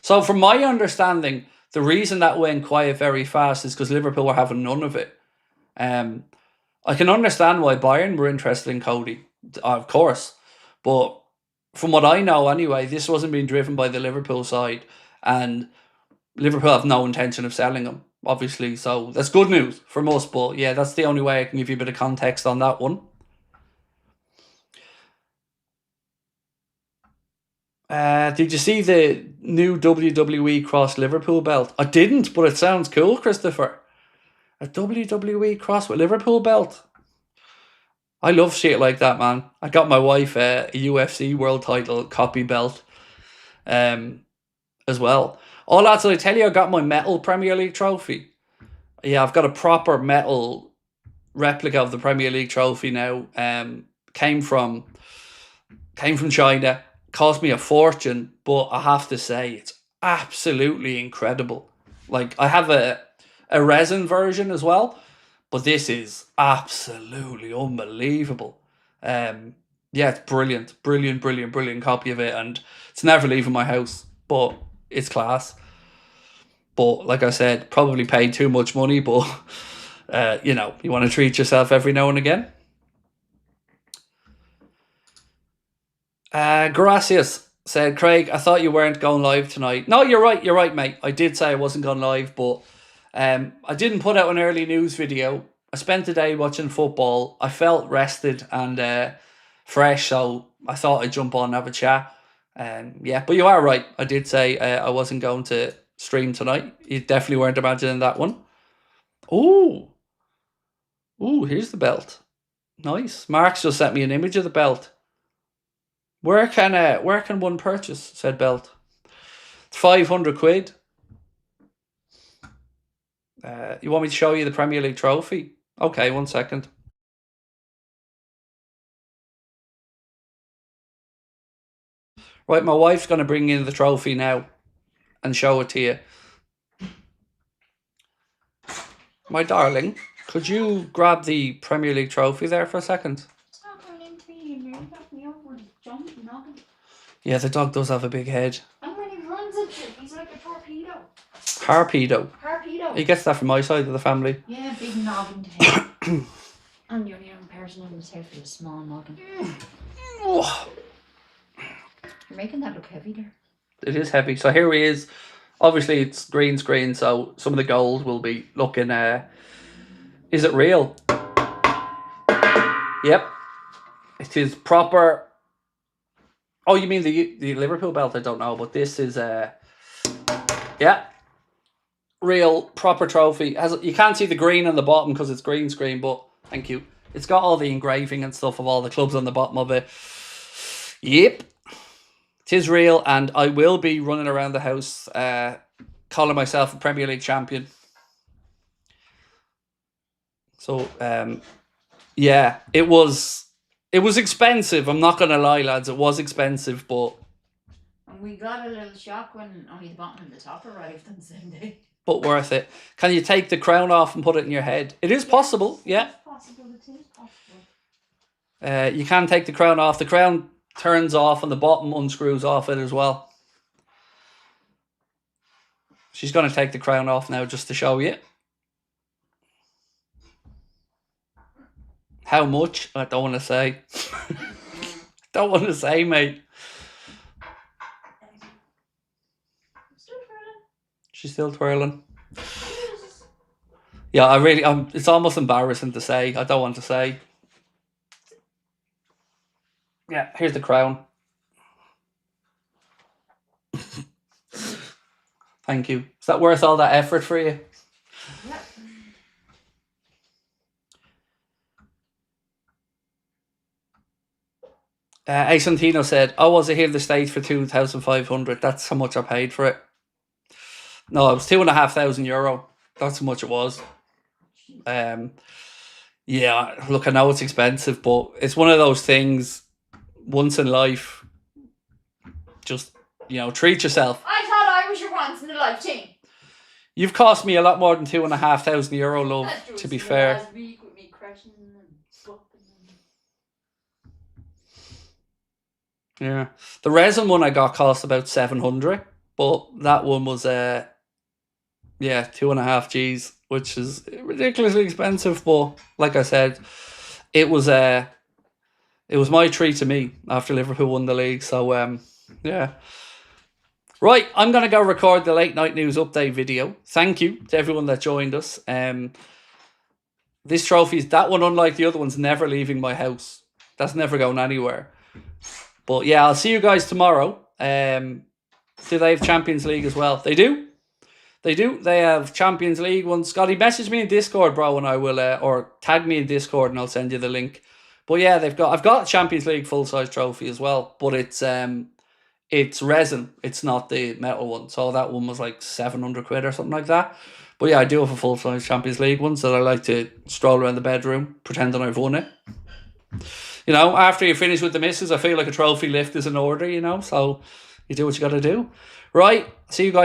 So from my understanding, the reason that went quiet very fast is because Liverpool were having none of it. I can understand why Bayern were interested in Cody, of course. But from what I know anyway, this wasn't being driven by the Liverpool side. And Liverpool have no intention of selling him, obviously. So that's good news for us. But yeah, that's the only way I can give you a bit of context on that one. Did you see the new WWE Cross Liverpool belt? I didn't, but it sounds cool, Christopher. A WWE Cross with Liverpool belt. I love shit like that, man. I got my wife a UFC world title copy belt as well. Oh, lads, I tell you, I got my metal Premier League trophy. Yeah, I've got a proper metal replica of the Premier League trophy now. Came from China. Cost me a fortune, but I have to say it's absolutely incredible. Like, I have a resin version as well, but this is absolutely unbelievable. Yeah, it's brilliant. Brilliant copy of it, and it's never leaving my house, but it's class. But like I said, probably paid too much money, but you know, you want to treat yourself every now and again. Gracias said, Craig, I thought you weren't going live tonight. No, you're right, mate. I did say I wasn't going live, but I didn't put out an early news video. I spent the day watching football. I felt rested and fresh, so I thought I'd jump on and have a chat. Yeah, but you are right. I did say I wasn't going to stream tonight. You definitely weren't imagining that one. Ooh, here's the belt. Nice. Mark's just sent me an image of the belt. Where can one purchase said belt? It's 500 quid. You want me to show you the Premier League trophy? Okay, 1 second. Right, my wife's going to bring in the trophy now and show it to you. My darling, could you grab the Premier League trophy there for a second? It's not going into me, you got me over the jump and nothing. Yeah, the dog does have a big head. And when he runs at you, he's like a torpedo. Harpedo. Harpedo. He gets that from my side of the family. Yeah, big noggin to him. I'm the only young person in this house with a small noggin. You're making that look heavy there. It is heavy. So here he is. Obviously, it's green screen, so some of the gold will be looking... is it real? Yep. It is proper... Oh, you mean the Liverpool belt? I don't know, but this is... yeah. Real, proper trophy. You can't see the green on the bottom because it's green screen, but thank you. It's got all the engraving and stuff of all the clubs on the bottom of it. Yep. It is real, and I will be running around the house calling myself a Premier League champion. So, yeah, it was expensive. I'm not going to lie, lads. It was expensive, but... And we got a little shock when only the bottom and the top arrived on the same day. But worth it. Can you take the crown off and put it in your head? It is possible, yeah. It's possible, it is possible. You can take the crown off. The crown turns off and the bottom unscrews off it as well. She's going to take the crown off now just to show you. How much? I don't want to say. Don't want to say, mate. She's still twirling. Yeah, it's almost embarrassing to say. I don't want to say. Yeah, here's the crown. Thank you. Is that worth all that effort for you? Yeah. Asantino said, I was here in the States for 2,500. That's how much I paid for it. No, it was €2,500. That's how much it was. Yeah, look, I know it's expensive, but it's one of those things once in life. Just, treat yourself. I thought I was your once in a life team. You've cost me a lot more than €2,500, love, to be fair. Last week with me crashing and yeah. The resin one I got cost about 700, but that one was 2.5 G's, which is ridiculously expensive. But like I said, it was my treat to me after Liverpool won the league. So yeah. Right, I'm gonna go record the late night news update video. Thank you to everyone that joined us. This trophy, that one, unlike the other ones, never leaving my house. That's never going anywhere. But yeah, I'll see you guys tomorrow. Do they have Champions League as well? They do. They do. They have Champions League ones. Scotty, message me in Discord, bro, and I will, or tag me in Discord, and I'll send you the link. But yeah, I've got Champions League full size trophy as well, but it's resin. It's not the metal one. So that one was like 700 quid or something like that. But yeah, I do have a full size Champions League one, so I like to stroll around the bedroom pretending I've won it. After you finish with the misses, I feel like a trophy lift is in order. So you do what you got to do. Right. See you guys.